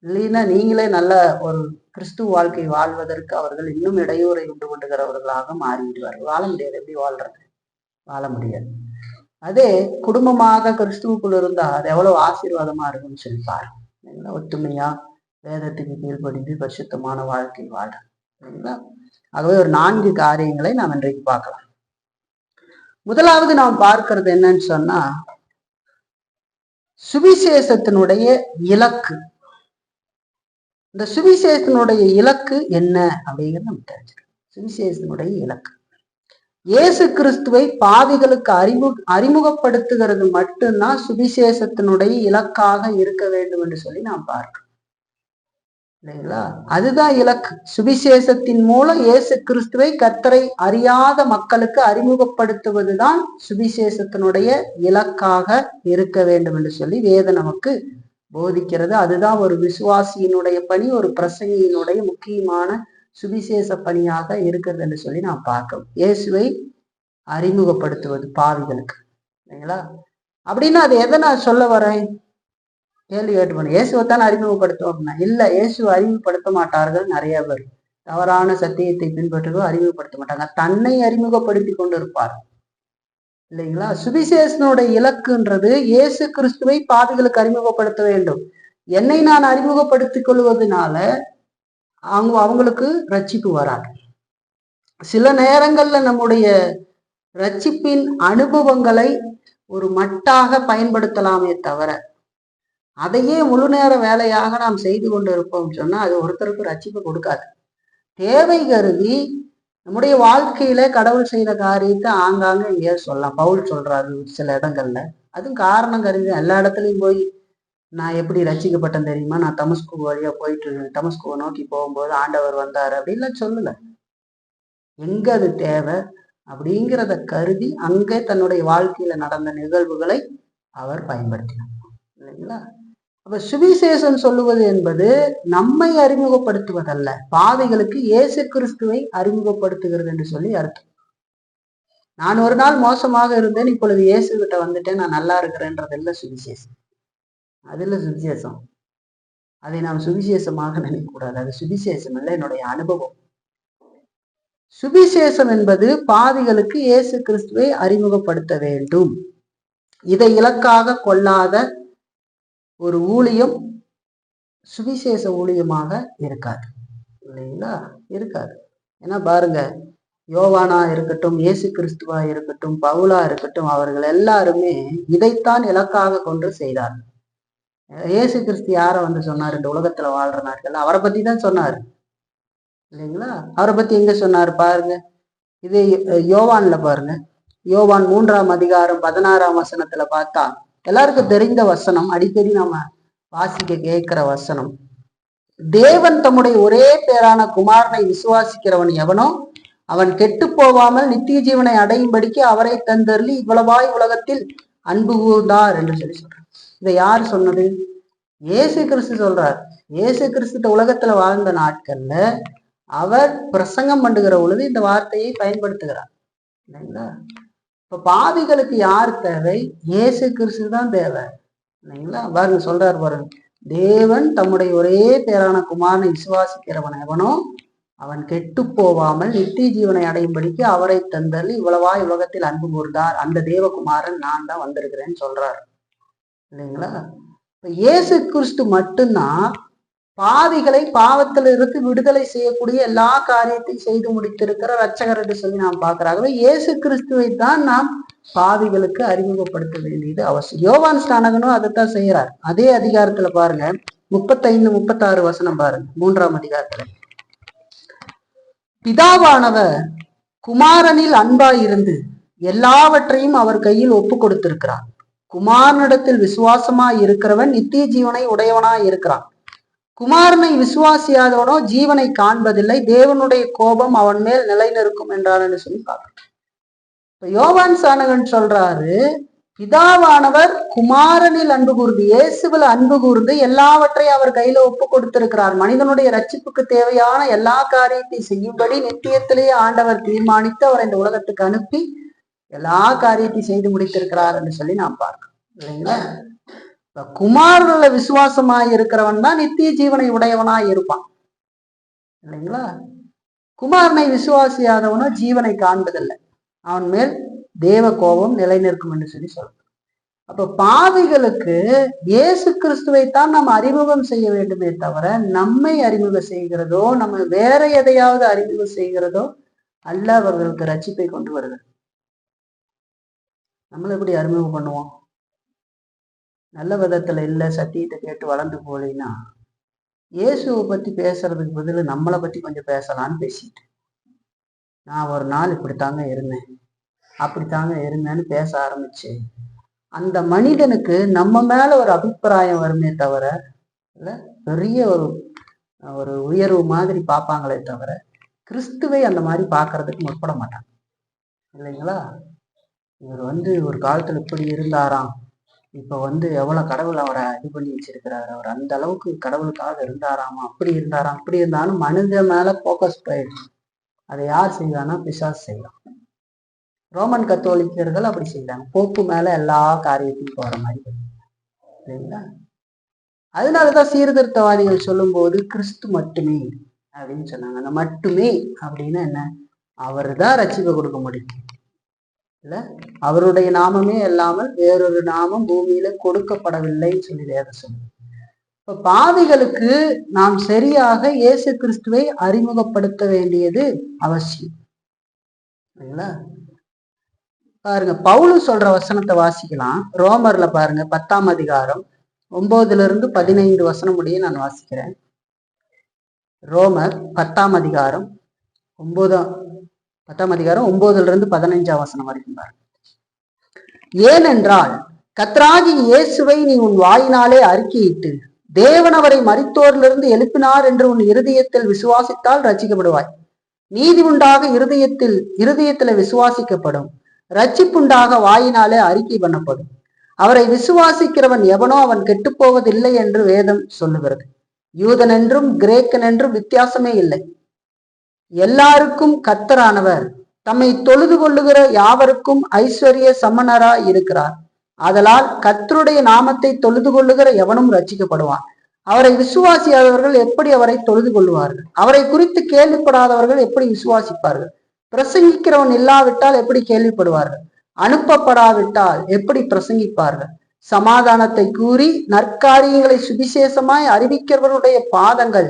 இல்லைன்னா நீங்களே நல்ல ஒரு கிறிஸ்துவ வாழ்க்கை வாழ்வதற்கு அவர்கள் இன்னும் இடையூறை உண்டு கொண்டுகிறவர்களாக மாறிவிடுவார்கள். வாழ முடியாது. எப்படி வாழ்றது? வாழ முடியாது. அதே குடும்பமாக கிறிஸ்துவுக்குள் இருந்தா அது எவ்வளவு ஆசீர்வாதமா இருக்கும்னு சொல்லி பாருங்க. ஒத்துமையா வேதத்துக்கு கீழ்ப்படிந்து பரிசுத்தமான வாழ்க்கை வாழ்றோம். சரிங்களா? ஆகவே ஒரு 4 காரியங்களை நாம் இன்றைக்கு பார்க்கலாம். முதலாவது நாம் பார்க்கிறது என்னன்னு சொன்னா, சுவிசேஷத்தினுடைய இலக்கு. இந்த சுவிசேஷத்தினுடைய இலக்கு என்ன அப்படிங்கிறது நம்ம தெரிஞ்சுக்கணும். சுவிசேஷத்தினுடைய இலக்கு இயேசு கிறிஸ்துவை பாவிகளுக்கு அறிமுகப்படுத்துகிறது மட்டும்தான் சுவிசேஷத்தினுடைய இலக்காக இருக்க வேண்டும் என்று சொல்லி நாம் பார்க்கிறோம் இல்லைங்களா? அதுதான் இலக்கு. சுவிசேஷத்தின் மூலம் இயேசு கிறிஸ்துவை கர்த்தரை அறியாத மக்களுக்கு அறிமுகப்படுத்துவதுதான் சுவிசேஷத்தினுடைய இலக்காக இருக்க வேண்டும் என்று சொல்லி வேதம் நமக்கு போதிக்கிறது. அதுதான் ஒரு விசுவாசியினுடைய பணி, ஒரு பிரசங்கியினுடைய முக்கியமான சுவிசேஷ பணியாக இருக்கிறது என்று சொல்லி நான் பார்க்கிறோம். இயேசுவை அறிமுகப்படுத்துவது பாவிகளுக்கு இல்லைங்களா? அப்படின்னா அது எதை நான் சொல்ல வரேன்? கேள்வி கேட்டு இயேசுவைத்தான் அறிமுகப்படுத்துவோம் அப்படின்னா இல்ல, இயேசுவை அறிமுகப்படுத்த மாட்டார்கள். நிறைய பேர் தவறான சத்தியத்தை பின்பற்றுவோ அறிமுகப்படுத்த மாட்டாங்க, தன்னை அறிமுகப்படுத்தி கொண்டு இருப்பார் இல்லைங்களா? சுவிசேஷனுடைய இலக்குன்றது இயேசு கிறிஸ்துவை பாவிகளுக்கு அறிமுகப்படுத்த வேண்டும். என்னை நான் அறிமுகப்படுத்திக் கொள்வதனால அவங்களுக்கு ரட்சிப்பு வராது. சில நேரங்கள்ல நம்முடைய ரட்சிப்பின் அனுபவங்களை ஒரு மட்டாக பயன்படுத்தலாமே தவிர அதையே முழு நேர வேலையாக நாம் செய்து கொண்டு இருப்போம் சொன்னா அது ஒருத்தருக்கு ரட்சிப்பு கொடுக்காது. தேவை கருதி நம்முடைய வாழ்க்கையில கடவுள் செய்த காரியத்தை ஆங்காங்க எங்கேயோ சொல்லலாம். பவுல் சொல்றாரு சில இடங்கள்ல. அதுவும் காரணம் கருதி எல்லா இடத்துலையும் போய் நான் எப்படி ரட்சிக்கப்பட்டேன் தெரியுமா, நான் தமஸ்கு வழியா போயிட்டு தமஸ்குவை நோக்கி போகும்போது ஆண்டவர் வந்தாரு அப்படின்லாம் சொல்லல. எங்க அது தேவை அப்படிங்கிறத கருதி அங்கே தன்னுடைய வாழ்க்கையில நடந்த நிகழ்வுகளை அவர் பயன்படுத்தினார் இல்லைங்களா? அப்ப சுவிசேஷம் சொல்லுவது என்பது நம்மை அறிமுகப்படுத்துவதல்ல, பாவிகளுக்கு இயேசு கிறிஸ்துவை அறிமுகப்படுத்துகிறது என்று சொல்லி அர்த்தம். நான் ஒரு நாள் மோசமாக இருந்தேன், இப்பொழுது இயேசு கிட்ட வந்துட்டேன், நான் நல்லா இருக்கிறேன்றதல்ல சுவிசேஷம். அதுல சுவிசேஷம். அதை நாம் சுவிசேஷமாக நினைக்கக்கூடாது. அது சுவிசேஷம் அல்ல, என்னுடைய அனுபவம். சுவிசேஷம் என்பது பாவிகளுக்கு இயேசு கிறிஸ்துவை அறிமுகப்படுத்த வேண்டும். இதை இலக்காக கொள்ளாத ஒரு ஊழியம் சுவிசேஷ ஊழியமாக இருக்காது இல்லைங்களா? இருக்காது. ஏன்னா பாருங்க, யோவானா இருக்கட்டும், இயேசு கிறிஸ்துவா இருக்கட்டும், பவுலா இருக்கட்டும், அவர்கள் எல்லாருமே இதைத்தான் இலக்காக கொண்டு செய்தார். இயேசு கிறிஸ்து யார வந்து சொன்னார்? இந்த உலகத்துல வாழ்ற நாட்கள் அவரை பத்தி தான் சொன்னாரு இல்லைங்களா? அவரை பத்தி எங்க சொன்னாரு பாருங்க, இது யோவான்ல பாருங்க. யோவான் 3ஆம் அதிகாரம் 16ஆம் வசனத்துல பார்த்தா எல்லாருக்கும் தெரிந்த வசனம், அடிக்கடி நம்ம வாசிக்க கேட்கிற வசனம். தேவன் தம்முடைய ஒரே பேரான குமாரனை விசுவாசிக்கிறவன் எவனோ அவன் கெட்டு போவாமல் நித்திய ஜீவனை அடையும்படிக்கு அவரை தந்தருளி இவ்வளவாய் உலகத்தில் அன்பு கூர்ந்தார் என்று சொல்லி சொல்றார். இதை யார் சொன்னது? இயேசு கிறிஸ்து சொல்றார். இயேசு கிறிஸ்து உலகத்துல வாழ்ந்த நாட்கள்ல அவர் பிரசங்கம் பண்ணுகிற பொழுது இந்த வார்த்தையை பயன்படுத்துகிறார் இல்லைங்களா? இப்ப பாவிகளுக்கு யார் தேவை? இயேசு கிறிஸ்து தான் தேவை இல்லைங்களா? பாருங்க சொல்றாரு பாருங்க, தேவன் தம்முடைய ஒரே பேரான குமாரனை விசுவாசிக்கிறவன் எவனோ அவன் கெட்டு போவாமல் நித்திய ஜீவனை அடையும்படிக்கு அவரை தந்தல் இவ்வளவாய் உலகத்தில் அன்பு கூர்ந்தார். அந்த தேவகுமாரன் நான் தான் வந்திருக்கிறேன்னு சொல்றாரு இல்லைங்களா? இப்ப இயேசு கிறிஸ்து மட்டும்தான் பாவிகளை பாவத்திலிருந்து விடுதலை செய்யக்கூடிய எல்லா காரியத்தையும் செய்து முடித்திருக்கிற ரட்சகர் என்று சொல்லி நாம் பார்க்கிறாங்க. இயேசு கிறிஸ்துவை தான் நாம் பாவிகளுக்கு அறிமுகப்படுத்த வேண்டியது அவசியம். யோவான் ஸ்நானகனும் அதைத்தான் செய்யறார். அதே அதிகாரத்துல பாருங்க, 35, 36 வசனம் பாருங்க. 3ஆம் அதிகாரத்துல, பிதாவானவர் குமாரனில் அன்பாய் இருந்து எல்லாவற்றையும் அவர் கையில் ஒப்பு கொடுத்திருக்கிறார். குமாரனிடத்தில் விசுவாசமாய் இருக்கிறவன் நித்திய ஜீவனை உடையவனாய் இருக்கிறான். குமாரனை விசுவாசியாதவனோ ஜீவனை காண்பதில்லை, தேவனுடைய கோபம் அவன் மேல் நிலை நிற்கும் என்றான்னு சொல்லி பார்க்கிறோம். இப்ப யோவான் சானகன் சொல்றாரு, பிதாவானவர் குமாரனில் அன்பு கூர்ந்து, இயேசுவில் அன்பு கூர்ந்து எல்லாவற்றையும் அவர் கையில ஒப்பு கொடுத்திருக்கிறார். மனிதனுடைய ரட்சிப்புக்கு தேவையான எல்லா காரியத்தையும் செய்யும்படி நித்தியத்திலேயே ஆண்டவர் தீர்மானித்து அவர் இந்த உலகத்துக்கு அனுப்பி எல்லா காரியத்தையும் செய்து முடித்திருக்கிறார் என்று சொல்லி நாம் பார்க்கிறோம் இல்லைங்களா? குமாரன்ல விசுவாசமாய் இருக்கிறவன் தான் நித்திய ஜீவனை உடையவனாய் இருப்பான் இல்லைங்களா? குமாரனை விசுவாசியாதவனோ ஜீவனை காண்பதில்லை, அவன் மேல் தேவ கோபம் நிலை நிற்கும் என்று சொல்லி சொல்றான். அப்ப பாவிகளுக்கு இயேசு கிறிஸ்துவை தான் நாம் அறிமுகம் செய்ய வேண்டுமே தவிர நம்மை அறிமுகம் செய்கிறதோ நம்ம வேற எதையாவது அறிமுகம் செய்கிறதோ அல்ல அவர்களுக்கு ரட்சிப்பை கொண்டு வருது. நம்மள எப்படி அறிமுகம் பண்ணுவோம்? நல்ல விதத்துல இல்லை, சத்தியத்தை கேட்டு வளர்ந்து போலின்னா இயேசுவை பத்தி பேசுறதுக்கு பதில் நம்மளை பத்தி கொஞ்சம் பேசலான்னு பேசிட்டு, நான் ஒரு நாள் இப்படித்தாங்க இருந்தேன், அப்படித்தாங்க இருந்தேன்னு பேச ஆரம்பிச்சு அந்த மனிதனுக்கு நம்ம மேல ஒரு அபிப்பிராயம் வருமே தவிர, இல்ல பெரிய ஒரு ஒரு உயர்வு மாதிரி பார்ப்பாங்களே தவிர கிறிஸ்துவை அந்த மாதிரி பார்க்கறதுக்கு முற்பட மாட்டாங்க இல்லைங்களா? இவர் ஒரு காலத்துல இப்படி இருந்தாராம், இப்ப எவ்வளவு கடவுள் அவரை இது பண்ணி வச்சிருக்கிறாரு, அவர் அந்த அளவுக்கு கடவுளுக்காக இருந்தாராமா, அப்படி இருந்தாராம், அப்படி இருந்தாலும் மனித மேல போக்கஸ் போயிடுச்சு. அதை யார் செய்வானா? பிசாசு செய்யலாம். ரோமன் கத்தோலிக்கர்கள் அப்படி செய்யறாங்க, போப்பு மேல எல்லா காரியத்தையும் போற மாதிரி இல்லைங்களா? அதனாலதான் சீர்திருத்தவாதிகள் சொல்லும் போது கிறிஸ்து மட்டுமே அப்படின்னு சொன்னாங்க. அந்த மட்டுமே அப்படின்னா என்ன? அவரு தான் ரட்சிப்பை கொடுக்க முடியும் இல்ல, அவருடைய நாமமே இல்லாமல் வேறொரு நாமம் பூமியில கொடுக்கப்படவில்லைன்னு சொல்லி வேதம் சொல்லுது. இப்ப பாவிகளுக்கு நாம் சரியாக இயேசு கிறிஸ்துவை அறிமுகப்படுத்த வேண்டியது அவசியம் இல்லைங்களா? பாருங்க, பவுல் சொல்ற வசனத்தை வாசிக்கலாம். ரோமர்ல பாருங்க, 10ஆம் அதிகாரம் 9-15 வசனம் முடிய நான் வாசிக்கிறேன். ரோமர் 10ஆம் அதிகாரம் 9-15 வசனம் வரைக்கும் பாருங்க. ஏனென்றால் கர்த்தராகிய இயேசுவை நீ உன் வாயினாலே அறிக்கையிட்டு தேவன் அவரை மரித்தோரிலிருந்து எழுப்பினார் என்று உன் இருதயத்தில் விசுவாசித்தால் ரட்சிக்கப்படுவாய். நீதி உண்டாக இருதயத்துல விசுவாசிக்கப்படும், ரட்சிப்புண்டாக வாயினாலே அறிக்கை பண்ணப்படும். அவரை விசுவாசிக்கிறவன் எவனோ அவன் கெட்டுப்போவதில்லை என்று வேதம் சொல்லுகிறது. யூதன் என்றும் கிரேக்கன் என்றும் வித்தியாசமே இல்லை, எல்லாருக்கும் கர்த்தரானவர் தம்மை தொழுது கொள்ளுகிற யாவருக்கும் ஐஸ்வர்ய சமணராய் இருக்கிறார். ஆதலால் கர்த்தருடைய நாமத்தை தொழுது கொள்ளுகிற எவனும் ரட்சிக்கப்படுவான். அவரை விசுவாசியாதவர்கள் எப்படி அவரை தொழுது கொள்வார்கள்? அவரை குறித்து கேள்விப்படாதவர்கள் எப்படி விசுவாசிப்பார்கள்? பிரசங்கிக்கிறவன் இல்லாவிட்டால் எப்படி கேள்விப்படுவார்கள்? அனுப்பப்படாவிட்டால் எப்படி பிரசங்கிப்பார்கள்? சமாதானத்தை கூறி நற்காரியங்களை சுவிசேஷமாய் அறிவிக்கிறவருடைய பாதங்கள்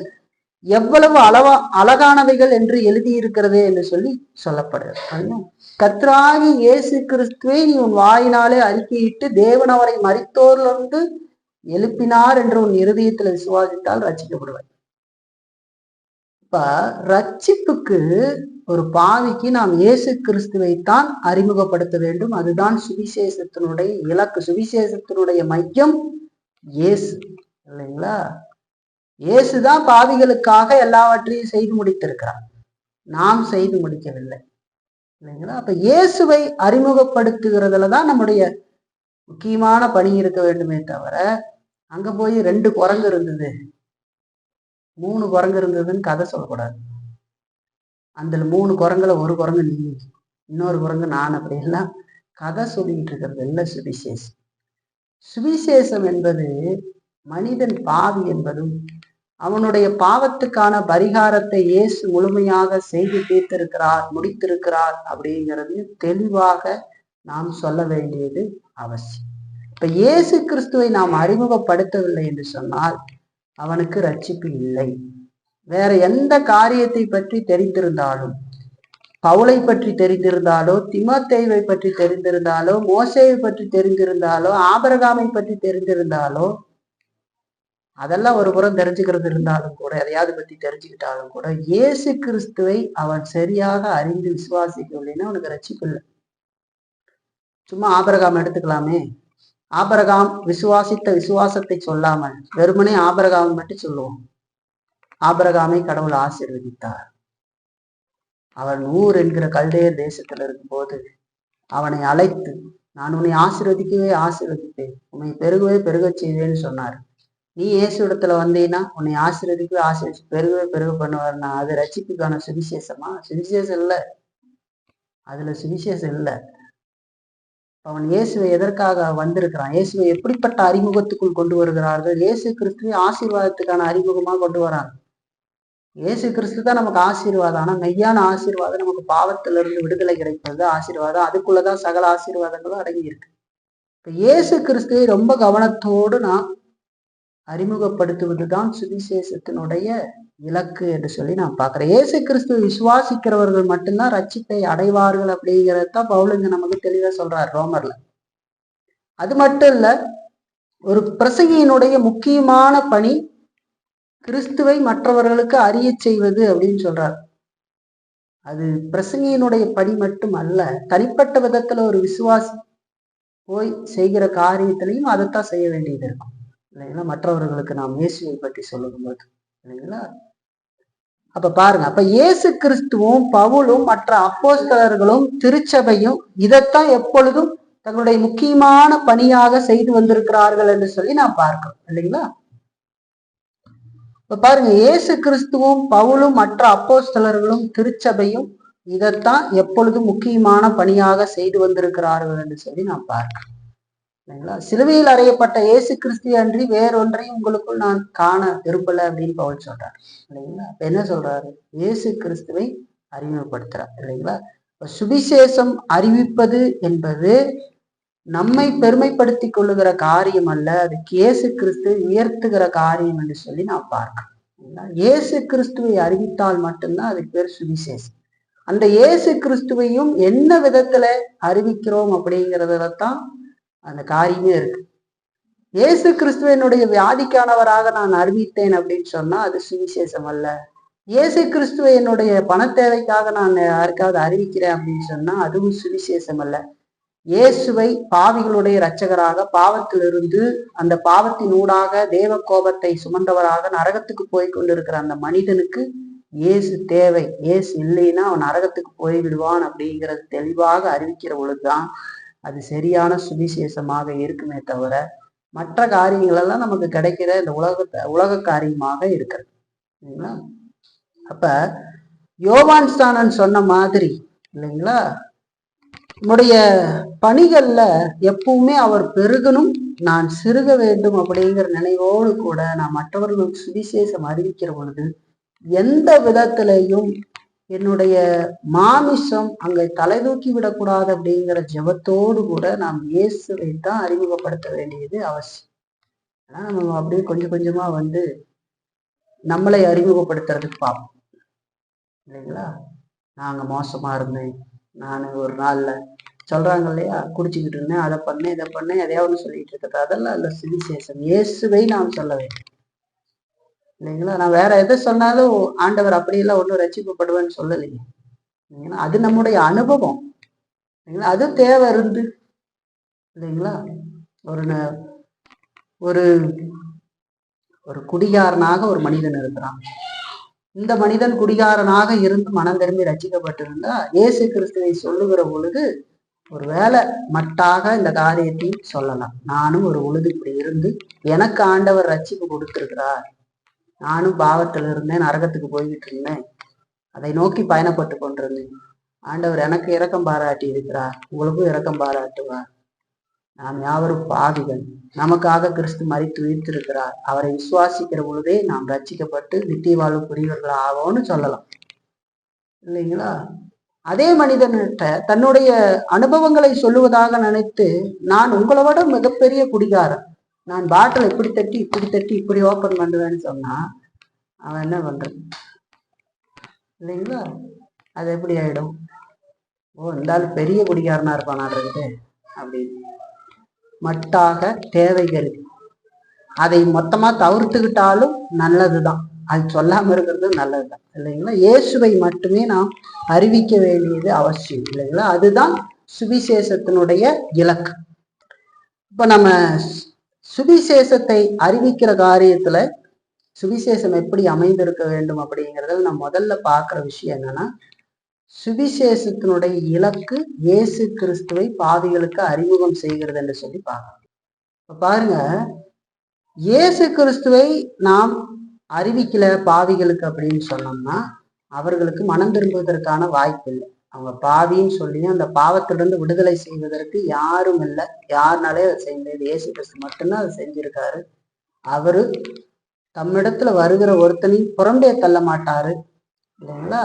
எவ்வளவு அழகானவைகள் என்று எழுதியிருக்கிறது என்று சொல்லி சொல்லப்படுகிறது. கர்த்தராகிய இயேசு கிறிஸ்துவை நீ உன் வாயினாலே அறிக்கையிட்டு தேவன் அவரை மரித்தோரிலிருந்து எழுப்பினார் என்று உன் இருதயத்துல விசுவாசித்தால் ரட்சிக்கப்படுவாய். இப்ப ரட்சிப்புக்கு ஒரு பாவிக்கு நாம் இயேசு கிறிஸ்துவை தான் அறிமுகப்படுத்த வேண்டும். அதுதான் சுவிசேஷத்தினுடைய இலக்கு, சுவிசேஷத்தினுடைய மையம் இயேசு இல்லைங்களா? இயேசுதான் பாவிகளுக்காக எல்லாவற்றையும் செய்து முடித்திருக்கிறார், நாம் செய்து முடிக்கவில்லை இல்லைங்களா? அப்ப இயேசுவை அறிமுகப்படுத்துகிறதுலதான் நம்முடைய முக்கியமான பணி இருக்க வேண்டுமே தவிர அங்க போய் 2 குரங்கு இருந்தது 3 குரங்கு இருந்ததுன்னு கதை சொல்லக்கூடாது. அந்த 3 குரங்குல ஒரு குரங்கு நீ, இன்னொரு குரங்கு நான், அப்படி எல்லாம் கதை சொல்லிட்டு இருக்கிறது இல்லை சுவிசேஷம். சுவிசேஷம் என்பது மனிதன் பாவி என்பதும் அவனுடைய பாவத்துக்கான பரிகாரத்தை இயேசு முழுமையாக செய்து தீர்த்திருக்கிறார், முடித்திருக்கிறார் அப்படிங்கிறது தெளிவாக நாம் சொல்ல வேண்டியது அவசியம். இப்ப இயேசு கிறிஸ்துவை நாம் அறிமுகப்படுத்தவில்லை என்று சொன்னால் அவனுக்கு ரட்சிப்பு இல்லை. வேற எந்த காரியத்தை பற்றி தெரிந்திருந்தாலும், பவுலை பற்றி தெரிந்திருந்தாலோ, தீமோத்தேயுவை பற்றி தெரிந்திருந்தாலோ, மோசேயை பற்றி தெரிந்திருந்தாலோ, ஆபிரகாமை பற்றி தெரிந்திருந்தாலோ, அதெல்லாம் ஒரு புறம் தெரிஞ்சுக்கிறது இருந்தாலும் கூட, எதையாவது பத்தி தெரிஞ்சுக்கிட்டாலும் கூட, இயேசு கிறிஸ்துவை அவன் சரியாக அறிந்து விசுவாசிக்கவில்லைன்னா அவனுக்கு ரட்சிப்பு இல்லை. சும்மா ஆபிரகாம் எடுத்துக்கலாமே. ஆபிரகாம் விசுவாசித்த விசுவாசத்தை சொல்லாமல் வெறுமனே ஆபிரகாம் மட்டும் சொல்லுவோம். ஆபிரகாமை கடவுள் ஆசீர்வதித்தார். அவன் ஊர் என்கிற கல்தேயர் தேசத்துல இருக்கும்போது அவனை அழைத்து, நான் உன்னை ஆசீர்வதிப்பேன், உன்னை பெருகவே பெருகச் செய்வேன்னு சொன்னார். நீ இயேசு இடத்துல வந்தீங்கன்னா உன்னை ஆசீர்வதிச்சு பெருக பண்ணுவார்னா அது ரட்சிப்புக்கான சுவிசேஷமா? சுவிசேஷம் இல்லை, அதுல சுவிசேஷம் இல்லை. அவன் இயேசுவை எதற்காக வந்திருக்கிறான்? இயேசுவை எப்படிப்பட்ட அறிமுகத்துக்குள் கொண்டு வருகிறார்கள்? இயேசு கிறிஸ்துவை ஆசீர்வாதத்துக்கான அறிமுகமா கொண்டு வராங்க. இயேசு கிறிஸ்து தான் நமக்கு ஆசீர்வாதம். ஆனா மெய்யான ஆசீர்வாதம் நமக்கு பாவத்திலிருந்து விடுதலை கிடைப்பது ஆசீர்வாதம். அதுக்குள்ளதான் சகல ஆசீர்வாதங்களும் அடங்கி இருக்கு. இப்ப இயேசு கிறிஸ்துவை ரொம்ப கவனத்தோடு நான் அறிமுகப்படுத்துவதுதான் சுவிசேஷத்தினுடைய இலக்கு என்று சொல்லி நான் பார்க்கிறேன். இயேசு கிறிஸ்துவை விசுவாசிக்கிறவர்கள் மட்டும்தான் ரட்சிப்பை அடைவார்கள் அப்படிங்கிறதான் பவுல் இங்க நமக்கு தெளிவா சொல்றாரு ரோமர்ல. அது மட்டும் இல்ல, ஒரு பிரசங்கியினுடைய முக்கியமான பணி கிறிஸ்துவை மற்றவர்களுக்கு அறிய செய்வது அப்படின்னு சொல்றார். அது பிரசங்கியினுடைய பணி மட்டும் அல்ல, தனிப்பட்ட விதத்துல ஒரு விசுவாசி போய் செய்கிற காரியத்திலையும் அதைத்தான் செய்ய வேண்டியது இருக்கும் இல்லைங்களா? மற்றவர்களுக்கு நாம் இயேசுவை பற்றி சொல்லும் போது இல்லைங்களா? அப்ப பாருங்க, அப்ப இயேசு கிறிஸ்துவும் பவுலும் மற்ற அப்போஸ்தலர்களும் திருச்சபையும் இதைத்தான் எப்பொழுதும் தங்களுடைய முக்கியமான பணியாக செய்து வந்திருக்கிறார்கள் என்று சொல்லி நான் பார்க்கிறோம் இல்லைங்களா? இப்ப பாருங்க, இயேசு கிறிஸ்துவும் பவுலும் மற்ற அப்போஸ்தலர்களும் திருச்சபையும் இதைத்தான் எப்பொழுதும் முக்கியமான பணியாக செய்து வந்திருக்கிறார்கள் என்று சொல்லி நான் பார்க்கிறேன் இல்லைங்களா? சிலுவையில் அறையப்பட்ட இயேசு கிறிஸ்து அன்றி வேறொன்றையும் உங்களுக்குள் நான் காண விரும்பல அப்படின்னு பவுல் சொல்றாரு இல்லைங்களா? இப்ப என்ன சொல்றாரு? இயேசு கிறிஸ்துவை அறிமுகப்படுத்துறார் இல்லைங்களா? சுவிசேஷம் அறிவிப்பது என்பது நம்மை பெருமைப்படுத்தி கொள்ளுகிற காரியம் அல்ல, அது இயேசு கிறிஸ்துவை உயர்த்துகிற காரியம் என்று சொல்லி நான் பார்க்கிறேன். இயேசு கிறிஸ்துவை அறிவித்தால் மட்டும்தான் அதுக்கு பேர் சுவிசேஷம். அந்த இயேசு கிறிஸ்துவையும் என்ன விதத்துல அறிவிக்கிறோம் அப்படிங்கிறதுலதான் அந்த காரியமே இருக்கு. இயேசு கிறிஸ்துவ என்னுடைய வியாதிக்கானவராக நான் அறிவித்தேன் அப்படின்னு சொன்னா அது சுவிசேஷம் அல்ல. இயேசு கிறிஸ்துவ என்னுடைய பண தேவைக்காக நான் யாருக்காவது அறிவிக்கிறேன் அப்படின்னு சொன்னா அதுவும் சுவிசேஷம் அல்ல. இயேசுவை பாவிகளுடைய இரட்சகராக, பாவத்திலிருந்து அந்த பாவத்தின் ஊடாக தேவ கோபத்தை சுமந்தவராக நரகத்துக்கு போய் கொண்டிருக்கிற அந்த மனிதனுக்கு இயேசு தேவை, இயேசு இல்லைன்னா அவன் நரகத்துக்கு போய்விடுவான் அப்படிங்கிறது தெளிவாக அறிவிக்கிற பொழுதுதான் அது சரியான சுவிசேஷமாக இருக்குமே தவிர மற்ற காரியங்கள் எல்லாம் நமக்கு கிடைக்கிற இந்த உலக காரியமாக இருக்கிறது இல்லைங்களா? அப்ப யோவான் ஸ்நானன் சொன்ன மாதிரி இல்லைங்களா, நம்முடைய பணிகள்ல எப்பவுமே அவர் பெருகணும், நான் சிறுக வேண்டும் அப்படிங்கிற நினைவோடு கூட நான் மற்றவர்களுக்கு சுவிசேஷம் அறிவிக்கிற பொழுது எந்த விதத்திலையும் என்னுடைய மாமிசம் அங்கே தலை தூக்கி விடக்கூடாது அப்படிங்கிற ஜெபத்தோடு கூட நாம் இயேசுவை தான் அறிமுகப்படுத்த வேண்டியது அவசியம். ஆனா நம்ம அப்படியே கொஞ்சம் கொஞ்சமா நம்மளை அறிமுகப்படுத்துறதுக்கு பார்ப்போம் இல்லைங்களா? நாங்க மோசமா இருந்தேன், நான் ஒரு நாள்ல சொல்றாங்க இல்லையா, குடிச்சுக்கிட்டு இருந்தேன், அதை பண்ணேன் இதை பண்ணேன் எதையாவது சொல்லிட்டு இருக்கிறது, அதெல்லாம் இல்ல சுவிசேஷம். இயேசுவை நாம் சொல்ல வேண்டும் இல்லைங்களா? நான் வேற எதை சொன்னாலும் ஆண்டவர் அப்படியெல்லாம் ஒன்றும் ரட்சிக்கப்படுவேன்னு சொல்லலைங்க இல்லைங்களா? அது நம்முடைய அனுபவம் இல்லைங்களா? அது தேவை இருந்து இல்லைங்களா? ஒரு ஒரு குடிகாரனாக ஒரு மனிதன் இருக்கிறான். இந்த மனிதன் குடிகாரனாக இருந்து மனம் திரும்பி ரட்சிக்கப்பட்டிருந்தா இயேசு கிறிஸ்துவை சொல்லுகிற பொழுது ஒரு வேலை மட்டாக இந்த காரியத்தையும் சொல்லலாம். நானும் ஒரு பொழுது இப்படி இருந்து எனக்கு ஆண்டவர் ரட்சிப்பு கொடுத்திருக்கிறார், நானும் பாவத்தில் இருந்தேன், நரகத்துக்கு போய்கிட்டு இருந்தேன், அதை நோக்கி பயணப்பட்டு கொண்டிருந்தேன், ஆண்டவர் எனக்கு இரக்கம் பாராட்டி இருக்கிறார், உங்களுக்கும் இரக்கம் பாராட்டுவார், நாம் யாவரும் பாவிகள், நமக்காக கிறிஸ்து மரித்து உயிர்த்திருக்கிறார், அவரை விசுவாசிக்கிற பொழுதே நாம் ரட்சிக்கப்பட்டு நித்திய வாழ்வு புரியவர்கள் ஆவோன்னு சொல்லலாம் இல்லைங்களா? அதே மனிதன்கிட்ட தன்னுடைய அனுபவங்களை சொல்லுவதாக நினைத்து நான் உங்களை விட மிகப்பெரிய குடிகாரன், நான் பாட்டில் இப்படி தட்டி இப்படி ஓப்பன் பண்ணுவேன்னு சொன்னா அவன் என்ன பண்றது இல்லைங்களா? அது எப்படி ஆயிடும்? ஓ, இருந்தாலும் பெரிய குடிகாரனா இருப்பானாடுறது அப்படின்னு மட்டாக தேவைகள் அதை மொத்தமா தவிர்த்துக்கிட்டாலும் நல்லதுதான், அது சொல்லாம இருக்கிறது நல்லதுதான் இல்லைங்களா? இயேசுவை மட்டுமே நாம் அறிவிக்க வேண்டியது அவசியம் இல்லைங்களா? அதுதான் சுவிசேஷத்தினுடைய இலக்கு. இப்ப நம்ம சுவிசேஷத்தை அறிவிக்கிற காரியத்துல சுவிசேஷம் எப்படி அமைந்திருக்க வேண்டும் அப்படிங்கிறதுல நம்ம முதல்ல பார்க்குற விஷயம் என்னன்னா, சுவிசேஷத்தினுடைய இலக்கு இயேசு கிறிஸ்துவை பாவிகளுக்கு அறிமுகம் செய்கிறது என்று சொல்லி பார்க்கணும். இப்ப பாருங்க, இயேசு கிறிஸ்துவை நாம் அறிவிக்கல பாவிகளுக்கு அப்படின்னு சொன்னோம்னா அவர்களுக்கு மனம் திரும்புவதற்கான வாய்ப்பு இல்லை. அவங்க பாவின்னு சொல்லி அந்த பாவத்திலிருந்து விடுதலை செய்வதற்கு யாரும் இல்லை. யாருனாலே அதை செய்யలేదు, இயேசு கிறிஸ்து மட்டும்தான் அதை செஞ்சிருக்காரு. அவரு தம்மிடத்துல வருகிற ஒருத்தனையும் புறம்பே தள்ள மாட்டாரு இல்லைங்களா?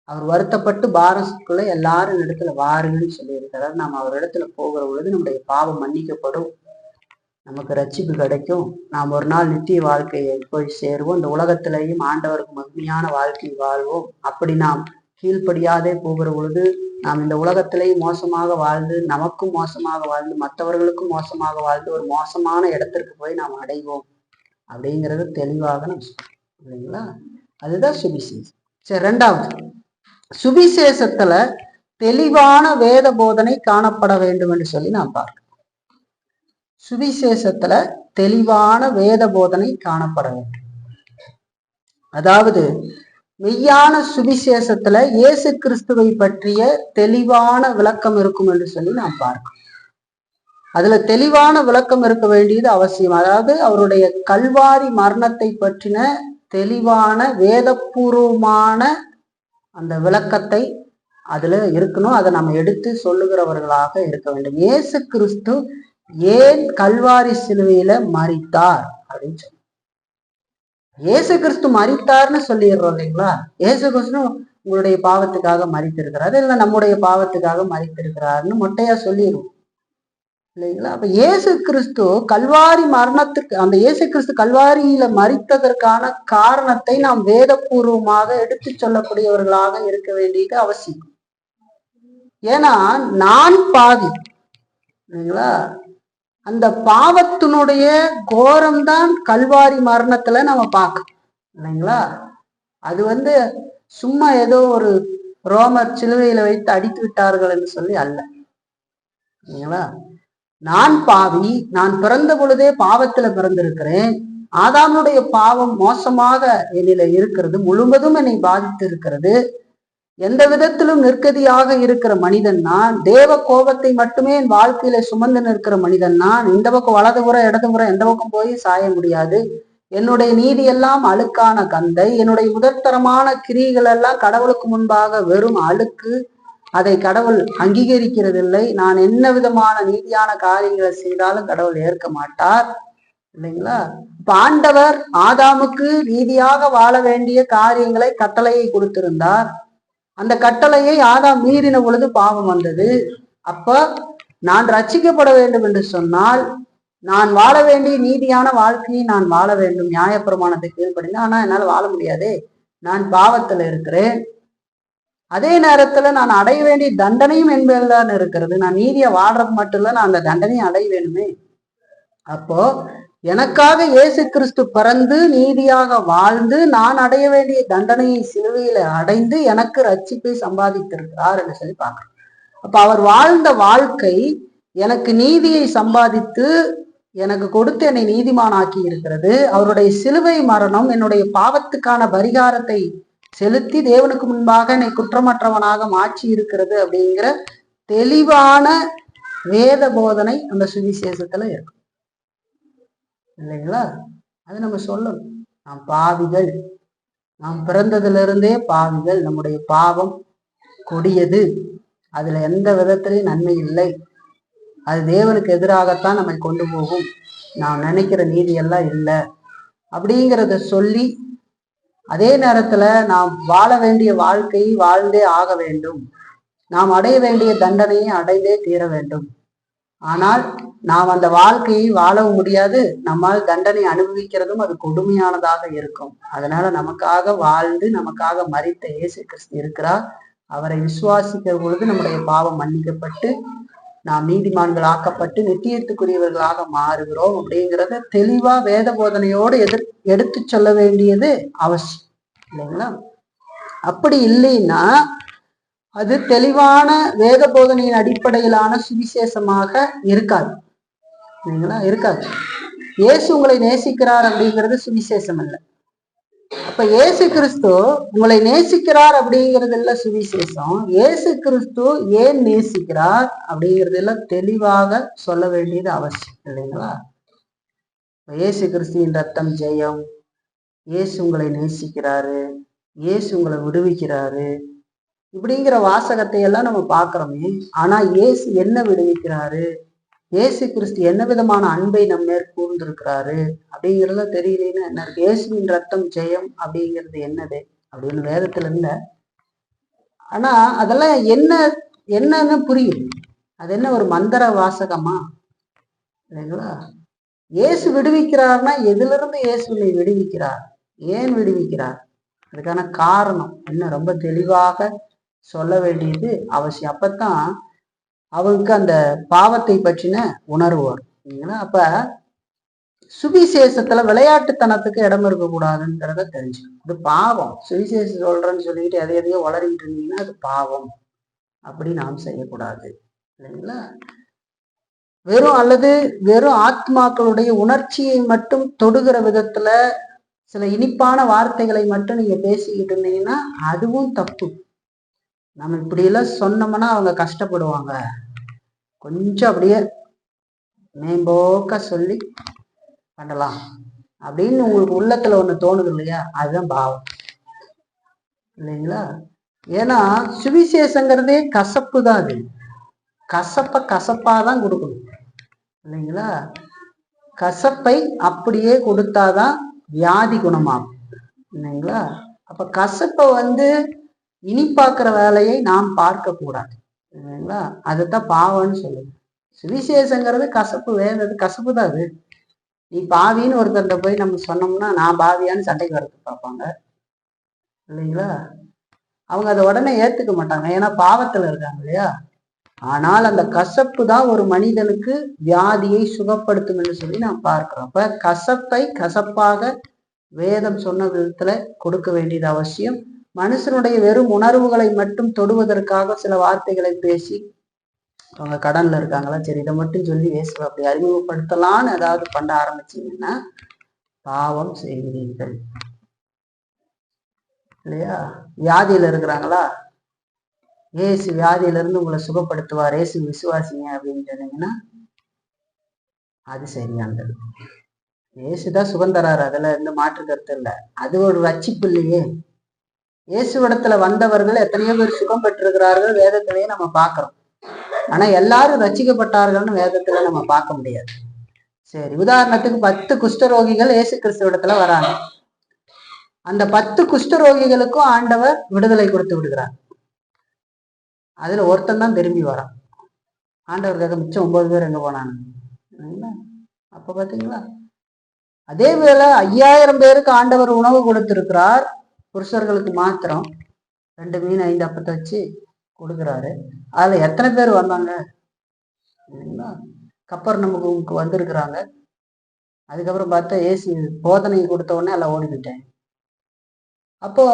அவர் வருத்தப்பட்டு பாரசுக்குள்ள எல்லாரும் இடத்துல வாருங்கன்னு சொல்லியிருக்கிறார். நாம் அவர் இடத்துல போகிற பொழுது நம்முடைய பாவம் மன்னிக்கப்படும், நமக்கு ரட்சிப்பு கிடைக்கும், நாம் ஒரு நாள் நித்திய வாழ்க்கையை போய் சேருவோம், இந்த உலகத்திலேயும் ஆண்டவருக்கு மகிமையான வாழ்க்கை வாழ்வோம். அப்படி நாம் கீழ்ப்படியாதே போகிற பொழுது நாம் இந்த உலகத்திலேயும் மோசமாக வாழ்ந்து, நமக்கும் மோசமாக வாழ்ந்து, மற்றவர்களுக்கும் மோசமாக வாழ்ந்து ஒரு மோசமான இடத்திற்கு போய் நாம் அடைவோம் அப்படிங்கிறது தெளிவாக நம்ம சொல்றோம் இல்லைங்களா? அதுதான் சுவிசேஷம். சரி, ரெண்டாவது, சுவிசேஷத்துல தெளிவான வேத போதனை காணப்பட வேண்டும் என்று சொல்லி நான் பார்க்கிறேன். சுவிசேஷத்துல தெளிவான வேத போதனை காணப்பட வேண்டும். அதாவது மெய்யான சுவிசேஷத்துல இயேசு கிறிஸ்துவை பற்றிய தெளிவான விளக்கம் இருக்கும் என்று சொல்லி நாம் பார்க்கிறோம். அதுல தெளிவான விளக்கம் இருக்க வேண்டியது அவசியம். அதாவது அவருடைய கல்வாரி மரணத்தை பற்றின தெளிவான வேதபூர்வமான அந்த விளக்கத்தை அதுல இருக்கணும். அதை நம்ம எடுத்து சொல்லுகிறவர்களாக இருக்க வேண்டும். இயேசு கிறிஸ்து ஏன் கல்வாரி சிலுவையில மரித்தார் அப்படின்னு சொல்லி, இயேசு கிறிஸ்து மரித்தார்னு சொல்லிடுறோம் இல்லைங்களா? இயேசு கிறிஸ்து உங்களுடைய பாவத்துக்காக மரித்திருக்கிறாரு, இல்லை நம்முடைய பாவத்துக்காக மரித்திருக்கிறாருன்னு மொட்டையா சொல்லிடுவோம் இல்லைங்களா? அப்ப இயேசு கிறிஸ்து கல்வாரி மரணத்துக்கு, அந்த இயேசு கிறிஸ்து கல்வாரியில மரித்ததற்கான காரணத்தை நாம் வேதபூர்வமாக எடுத்து சொல்லக்கூடியவர்களாக இருக்க வேண்டியது அவசியம். ஏன்னா நான் பாவி இல்லைங்களா? அந்த பாவத்தினுடைய கோரம்தான் கல்வாரி மரணத்துல நம்ம பார்க்கணும் இல்லைங்களா? அது சும்மா ஏதோ ஒரு ரோமர் சிலுவையில வைத்து அடித்து விட்டார்கள் என்று சொல்லி அல்ல இல்லைங்களா? நான் பாவி, நான் பிறந்த பொழுதே பாவத்துல பிறந்திருக்கிறேன். ஆதாமுடைய பாவம் மோசமாக என்னில இருக்கிறது, முழுவதும் என்னை பாதித்து இருக்கிறது. எந்த விதத்திலும் நிற்கதியாக இருக்கிற மனிதன் நான். தேவ கோபத்தை மட்டுமே என் வாழ்க்கையில சுமந்து நிற்கிற மனிதன் நான். இந்த பக்கம் வலதுபுறம் இடதுபுறம் எந்த பக்கம் போய் சாய முடியாது. என்னுடைய நீதி எல்லாம் அழுக்கான கந்தை. என்னுடைய முதற்தரமான கிரிகள் எல்லாம் கடவுளுக்கு முன்பாக வெறும் அழுக்கு. அதை கடவுள் அங்கீகரிக்கிறதில்லை. நான் என்ன விதமான நீதியான காரியங்களை செய்தாலும் கடவுள் ஏற்க மாட்டார் இல்லைங்களா? இப்ப ஆண்டவர் ஆதாமுக்கு நீதியாக வாழ வேண்டிய காரியங்களை, கட்டளையை கொடுத்திருந்தார். அந்த கட்டளையை ஆதாம் மீறின பொழுது பாவம் வந்தது. அப்ப நான் ரட்சிக்கப்பட வேண்டும் என்று சொன்னால் நான் வாழ வேண்டிய நீதியான வாழ்க்கையை நான் வாழ வேண்டும். நியாயப்பிரமாணத்தை கீழ்ப்படிந்து. ஆனா என்னால் வாழ முடியாதே, நான் பாவத்துல இருக்கிறேன். அதே நேரத்துல நான் அடைய வேண்டிய தண்டனையும் என்பதுதான் இருக்கிறது. நான் நீதியை வாழ்றது மட்டும் இல்ல, நான் அந்த தண்டனையை அடைய வேணுமே. அப்போ எனக்காக இயேசு கிறிஸ்து பிறந்து நீதியாக வாழ்ந்து நான் அடைய வேண்டிய தண்டனையை சிலுவையில அடைந்து எனக்கு ரட்சிப்பை சம்பாதித்திருக்கிறார் என்று சொல்லி பார்க்கிறோம். அப்ப அவர் வாழ்ந்த வாழ்க்கை எனக்கு நீதியை சம்பாதித்து எனக்கு கொடுத்து என்னை நீதிமானாக்கி இருக்கிறது. அவருடைய சிலுவை மரணம் என்னுடைய பாவத்துக்கான பரிகாரத்தை செலுத்தி தேவனுக்கு முன்பாக என்னை குற்றமற்றவனாக மாற்றி இருக்கிறது அப்படிங்கிற தெளிவான வேத போதனை அந்த சுவிசேஷத்துல இருக்கும் இல்லைங்களா? அது நம்ம சொல்லணும். நாம் பாவிகள், நாம் பிறந்ததிலிருந்தே பாவிகள். நம்முடைய பாவம் கொடியது, அதுல எந்த விதத்திலையும் நன்மை இல்லை. அது தேவனுக்கு எதிராகத்தான் நம்மை கொண்டு போகும். நாம் நினைக்கிற நீதி எல்லாம் இல்லை அப்படிங்கிறத சொல்லி, அதே நேரத்துல நாம் வாழ வேண்டிய வாழ்க்கையை வாழ்ந்தே ஆக வேண்டும். நாம் அடைய வேண்டிய தண்டனையை அடைந்தே தீர வேண்டும். ஆனால் நாம் அந்த வாழ்க்கையை வாழவும் முடியாது. நம்மால் தண்டனை அனுபவிக்கிறதும் அது கொடுமையானதாக இருக்கும். அதனால நமக்காக வாழ்ந்து நமக்காக மரித்த இயேசு கிறிஸ்து இருக்கிறார். அவரை விசுவாசிக்கிற பொழுது நம்முடைய பாவம் மன்னிக்கப்பட்டு நாம் நீதிமான்கள் ஆக்கப்பட்டு நித்தியத்துக்குரியவர்களாக மாறுகிறோம் அப்படிங்கிறத தெளிவா வேத போதனையோடு எடுத்து சொல்ல வேண்டியது அவசியம் இல்லைங்களா? அப்படி இல்லைன்னா அது தெளிவான வேத போதனையின் அடிப்படையிலான சுவிசேஷமாக இருக்காது இல்லைங்களா? இருக்காது. இயேசு உங்களை நேசிக்கிறார் அப்படிங்கிறது சுவிசேஷம் அல்ல. அப்ப இயேசு கிறிஸ்து உங்களை நேசிக்கிறார் அப்படிங்கிறது எல்லாம் சுவிசேஷம். இயேசு கிறிஸ்து ஏன் நேசிக்கிறார் அப்படிங்கிறது எல்லாம் தெளிவாக சொல்ல வேண்டியது அவசியம் இல்லைங்களா? இயேசு கிறிஸ்துவின் ரத்தம் ஜெயம், இயேசு உங்களை நேசிக்கிறாரு, இயேசு உங்களை விடுவிக்கிறாரு இப்படிங்கிற வாசகத்தை எல்லாம் நம்ம பார்க்கிறோமே. ஆனா இயேசு என்ன விடுவிக்கிறாரு, இயேசு கிறிஸ்து என்ன விதமான அன்பை நம்ம மேற்கூர்ந்திருக்கிறாரு அப்படிங்கிறத தெரியலன்னு என்ன இருக்கு. இயேசுவின் ரத்தம் ஜெயம் அப்படிங்கிறது என்னது அப்படின்னு வேதத்துல இல்ல. ஆனா அதெல்லாம் என்னன்னு புரியும். அது என்ன ஒரு மந்திர வாசகமா இல்லைங்களா? இயேசு விடுவிக்கிறார்னா எதுல இருந்து இயேசுவை விடுவிக்கிறார், ஏன் விடுவிக்கிறார்? அதுக்கான காரணம் இன்னும் ரொம்ப தெளிவாக சொல்ல வேண்டியது அவசியம். அப்பத்தான் அவருக்கு அந்த பாவத்தை பற்றின உணர்வு வரும். அப்ப சுவிசேஷத்துல விளையாட்டுத்தனத்துக்கு இடம் இருக்கக்கூடாதுங்கிறத தெரிஞ்சுக்கணும். இது பாவம். சுவிசேஷம் சொல்றேன்னு சொல்லிட்டு எதையோ வளரிட்டு இருந்தீங்கன்னா அது பாவம். அப்படி நாம் செய்யக்கூடாது இல்லைங்களா? வெறும் ஆத்மாக்களுடைய உணர்ச்சியை மட்டும் தொடுகிற விதத்துல சில இனிப்பான வார்த்தைகளை மட்டும் நீங்க பேசிக்கிட்டு இருந்தீங்கன்னா அதுவும் தப்பு. நம்ம இப்படி எல்லாம் சொன்னோம்னா அவங்க கஷ்டப்படுவாங்க, கொஞ்சம் அப்படியே மேம்போக்க சொல்லி பண்ணலாம் அப்படின்னு உங்களுக்கு உள்ளத்துல ஒண்ணு தோணுது இல்லையா? அதுதான் பாவம் இல்லைங்களா? ஏன்னா சுவிசேஷங்கிறதே கசப்பு தான். அது கசப்பாதான் கொடுக்கணும் இல்லைங்களா? கசப்பை அப்படியே கொடுத்தாதான் வியாதி குணமாகும் இல்லைங்களா? அப்ப கசப்பை இனிப்பாக்குற வேலையை நாம் பார்க்க கூடாது இல்லைங்களா? அதுதான் பாவம்னு சொல்லுது. சுவிசேஷங்கிறது கசப்பு வேறது கசப்பு தான். அது நீ பாவின்னு ஒருத்தர்கிட்ட போய் நம்ம சொன்னோம்னா நான் பாவியான்னு சண்டைக்கு வரத்துக்கு பார்ப்பாங்க இல்லைங்களா? அவங்க அதை உடனே ஏத்துக்க மாட்டாங்க, ஏன்னா பாவத்துல இருக்காங்க இல்லையா? ஆனால் அந்த கசப்பு தான் ஒரு மனிதனுக்கு வியாதியை சுகப்படுத்தும் என்று சொல்லி நாம் பார்க்கிறோம். அப்ப கசப்பை கசப்பாக வேதம் சொன்ன விதத்துல கொடுக்க வேண்டியது அவசியம். மனுஷனுடைய வெறும் உணர்வுகளை மட்டும் தொடுவதற்காக சில வார்த்தைகளை பேசி அவங்க கடன்ல இருக்காங்களா, சரி இதை மட்டும் சொல்லி இயேசுவை அப்படி அறிமுகப்படுத்தலான்னு ஏதாவது பண்ண ஆரம்பிச்சீங்கன்னா பாவம் செய்கிறீர்கள் இல்லையா? வியாதியில இருக்கிறாங்களா, ஏசு வியாதியில இருந்து உங்களை சுகப்படுத்துவார், ஏசு விசுவாசிங்க அப்படின்னு சொன்னீங்கன்னா அது சரியானது. ஏசுதான் சுகம் தராரு, அதுல இருந்து மாற்று கருத்து இல்லை. அது ஒரு ரட்சிப்பு இல்லையே. இயேசுவிடத்துல வந்தவர்கள் எத்தனையோ பேர் சுகம் பெற்றிருக்கிறார்கள், வேதத்திலேயே நம்ம பார்க்கிறோம். ஆனா எல்லாரும் ரட்சிக்கப்பட்டார்கள்னு வேதத்துல நம்ம பார்க்க முடியாது. சரி, உதாரணத்துக்கு 10 குஷ்டரோகிகள் இயேசு கிறிஸ்துவிடத்துல வராங்க. அந்த 10 குஷ்டரோகிகளுக்கும் ஆண்டவர் விடுதலை கொடுத்து விடுகிறார். அதுல ஒருத்தன் தான் திரும்பி வரான். ஆண்டவருக்காக மிச்சம் 9 பேர் எங்க போனாங்க? அப்ப பாத்தீங்களா? அதே வேளை 5000 பேருக்கு ஆண்டவர் உணவு கொடுத்திருக்கிறார். புருஷர்களுக்கு மாத்திரம் 2 மீன் 5 அப்பத்தை வச்சு கொடுக்குறாரு. அதுல எத்தனை பேர் வந்தாங்க? கப்பர்நகூமுக்கு வந்திருக்கிறாங்க. அதுக்கப்புறம் பார்த்தா ஏசு போதனை கொடுத்த உடனே எல்லாம் ஓடிக்கிட்டேன். அப்போ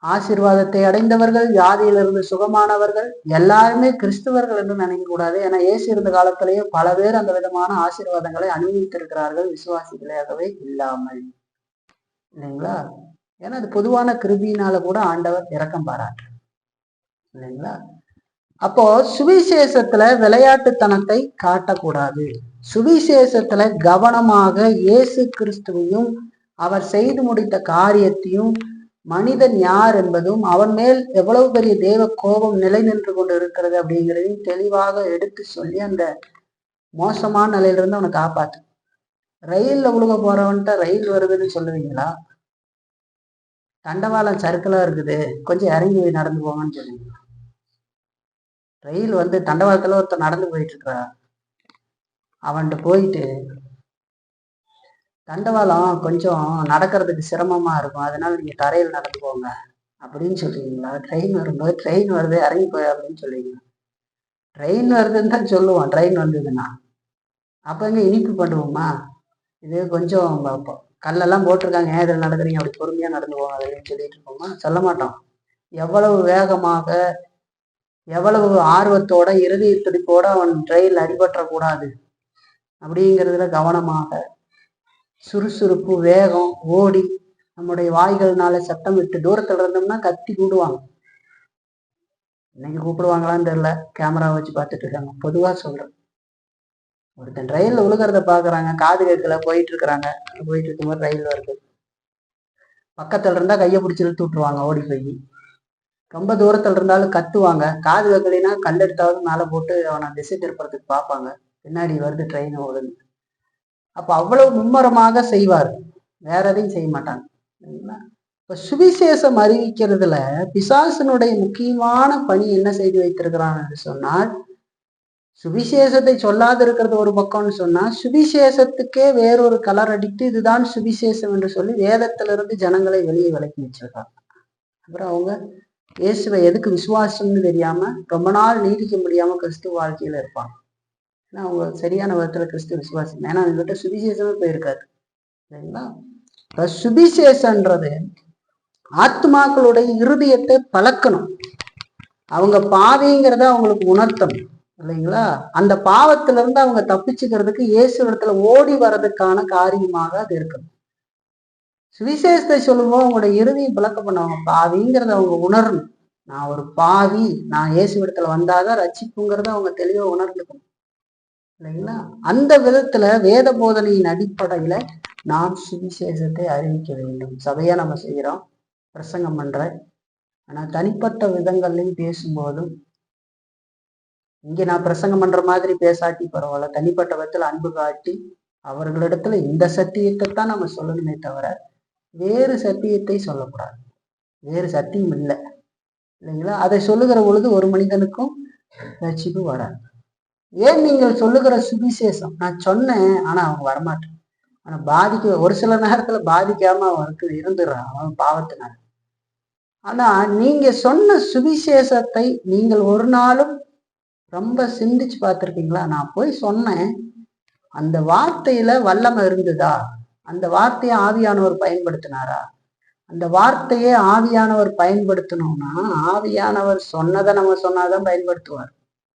ஆசீர்வாதத்தை அடைந்தவர்கள், வியாதியிலிருந்து சுகமானவர்கள் எல்லாருமே கிறிஸ்துவர்கள் என்று நினைக்க கூடாது. ஏன்னா இயேசு இருந்த காலத்திலேயே பல பேர் அந்த விதமான ஆசீர்வாதங்களை அனுபவித்திருக்கிறார்கள், விசுவாசிகளாகவே இல்லாமல் இல்லைங்களா? ஏன்னா அது பொதுவான கிருபியினால கூட ஆண்டவர் இரக்கம் பாராட்டு இல்லைங்களா? அப்போ சுவிசேஷத்துல விளையாட்டுத்தனத்தை காட்டக்கூடாது. சுவிசேஷத்துல கவனமாக இயேசு கிறிஸ்துவையும் அவர் செய்து முடித்த காரியத்தையும், மனிதன் யார் என்பதும், அவன் மேல் எவ்வளவு பெரிய தேவ கோபம் நிலை நின்று கொண்டு இருக்கிறது அப்படிங்கிறதையும் தெளிவாக எடுத்து சொல்லி அந்த மோசமான நிலையிலிருந்து அவனை காப்பாத்து. ரயில்ல உழுக போறவன்ட்ட ரயில் வருதுன்னு சொல்லுவீங்களா? தண்டவாளம் சறுக்கலா இருக்குது, கொஞ்சம் இறங்கி நடந்து போங்கன்னு சொல்லுவீங்களா? ரயில் தண்டவாளத்துல ஒருத்தர் நடந்து போயிட்டு இருக்கிறா, அவன்கிட்ட போயிட்டு தண்டவாளம் கொஞ்சம் நடக்கிறதுக்கு சிரமமா இருக்கும், அதனால நீங்க தரையில் நடந்து போங்க அப்படின்னு சொல்லுவீங்களா? ட்ரெயின் வரும்போது ட்ரெயின் வருது இறங்கி போய் அப்படின்னு சொல்லுவீங்களா? ட்ரெயின் வருதுன்னு தான் சொல்லுவோம், ட்ரெயின் வந்ததுன்னா. அப்ப இங்க இனிப்பு பண்ணுவோமா? இது கொஞ்சம் கல்லெல்லாம் போட்டிருக்காங்க, ஏன் இதில் நடக்கிறீங்க, அப்படி பொறுமையா நடந்து போங்க அப்படின்னு சொல்லிட்டு இருக்கோமா? சொல்ல மாட்டோம். எவ்வளவு வேகமாக, எவ்வளவு ஆர்வத்தோட, இறுதி துடிப்போட அவன் ட்ரெயின் அடிபற்றக்கூடாது அப்படிங்கிறதுல கவனமாக, சுறுசுறுப்பு, வேகம், ஓடி நம்முடைய வாய்கள்னால சத்தம் விட்டு தூரத்துல இருந்தோம்னா கத்தி கூடுவாங்க. இன்னைக்கு கூப்பிடுவாங்களான்னு தெரியல, கேமரா வச்சு பார்த்துட்டு இருக்காங்க. பொதுவா சொல்றேன், ஒருத்தன் ரயில்ல உழுகிறத பாக்குறாங்க, காது கேட்கல, போயிட்டு இருக்கிறாங்க, போயிட்டு இருக்கும்போது ரயில் வருது, பக்கத்துல இருந்தா கையை பிடிச்சி இழுத்து விட்டுருவாங்க ஓடி போய். ரொம்ப தூரத்துல இருந்தாலும் கத்துவாங்க, காது கேட்கலைன்னா கல்லெடுத்தாவது மேல போட்டு அவனை திசை திருப்புறதுக்கு பார்ப்பாங்க, பின்னாடி வருது ட்ரெயின் ஓடுது. அப்ப அவ்வளவு மும்முரமாக செய்வார், வேற எதையும் செய்ய மாட்டாங்க. இப்ப சுவிசேஷம் அறிவிக்கிறதுல பிசாசனுடைய முக்கியமான பணி என்ன செய்து வைத்திருக்கிறான் என்று சொன்னால், சுவிசேஷத்தை சொல்லாது இருக்கிறது ஒரு பக்கம்னு சொன்னா, சுவிசேஷத்துக்கே வேறொரு கலர் அடித்து இதுதான் சுவிசேஷம் என்று சொல்லி வேதத்திலிருந்து ஜனங்களை வெளியே விலக்கி வச்சிருக்காங்க. அப்புறம் அவங்க இயேசுவை எதுக்கு விசுவாசம்னு தெரியாம ரொம்ப நாள் நீடிக்க முடியாம கிறிஸ்துவ வாழ்க்கையில இருப்பாங்க. ஏன்னா அவங்க சரியான விதத்துல கிறிஸ்துவ விசுவாசம், ஏன்னா அவங்ககிட்ட சுவிசேஷமே போயிருக்காது சரிங்களா. இப்ப சுவிசேஷன்றது ஆத்மாக்களுடைய இருதயத்தை பழக்கணும். அவங்க பாவிங்கிறத அவங்களுக்கு உணர்த்தணும் இல்லைங்களா. அந்த பாவத்துல இருந்து அவங்க தப்பிச்சுக்கிறதுக்கு இயேசு இடத்துல ஓடி வர்றதுக்கான காரியமாக அது இருக்கணும். சுவிசேஷத்தை சொல்லும்போது அவங்களுடைய இறுதியை விளக்கம் பண்ணுவாங்க. பாவிங்கிறத அவங்க உணரணும். நான் ஒரு பாவி, நான் இயேசு இடத்துல வந்தாதான் ரட்சிப்புங்கிறத அவங்க தெளிவா உணர்ந்துக்கணும் இல்லைங்களா. அந்த விதத்துல வேத போதனையின் அடிப்படையில நாம் சுவிசேஷத்தை அறிவிக்க வேண்டும். சபையா நம்ம செய்யறோம், பிரசங்கம் பண்ற. ஆனா தனிப்பட்ட விதங்கள்லையும் பேசும்போதும், இங்க நான் பிரசங்கம் பண்ற மாதிரி பேசாட்டி பரவாயில்ல, தனிப்பட்ட விதத்துல அன்பு காட்டி அவர்களிடத்துல இந்த சத்தியத்தை தான் நம்ம சொல்லணுமே தவிர வேறு சத்தியத்தை சொல்லக்கூடாது. வேறு சத்தியம் இல்லை இல்லைங்களா. அதை சொல்லுகிற பொழுது ஒரு மனிதனுக்கும் ரட்சிப்பு வராது. ஏன் நீங்கள் சொல்லுகிற சுவிசேஷம் நான் சொன்னேன், ஆனா அவங்க வரமாட்டேன். ஆனா பாதிக்க ஒரு சில நேரத்துல பாதிக்காம அவனுக்கு இருந்துடுறான் அவன் பாவத்தினால. ஆனா நீங்க சொன்ன சுவிசேஷத்தை நீங்கள் ஒரு நாளும் ரொம்ப சிந்திச்சு பார்த்துருக்கீங்களா? நான் போய் சொன்னேன், அந்த வார்த்தையில வல்லமை இருந்ததா? அந்த வார்த்தையை ஆவியானவர் பயன்படுத்தினாரா? அந்த வார்த்தையை ஆவியானவர் பயன்படுத்தணும்னா ஆவியானவர் சொன்னதை நம்ம சொன்னாதான் பயன்படுத்துவார்.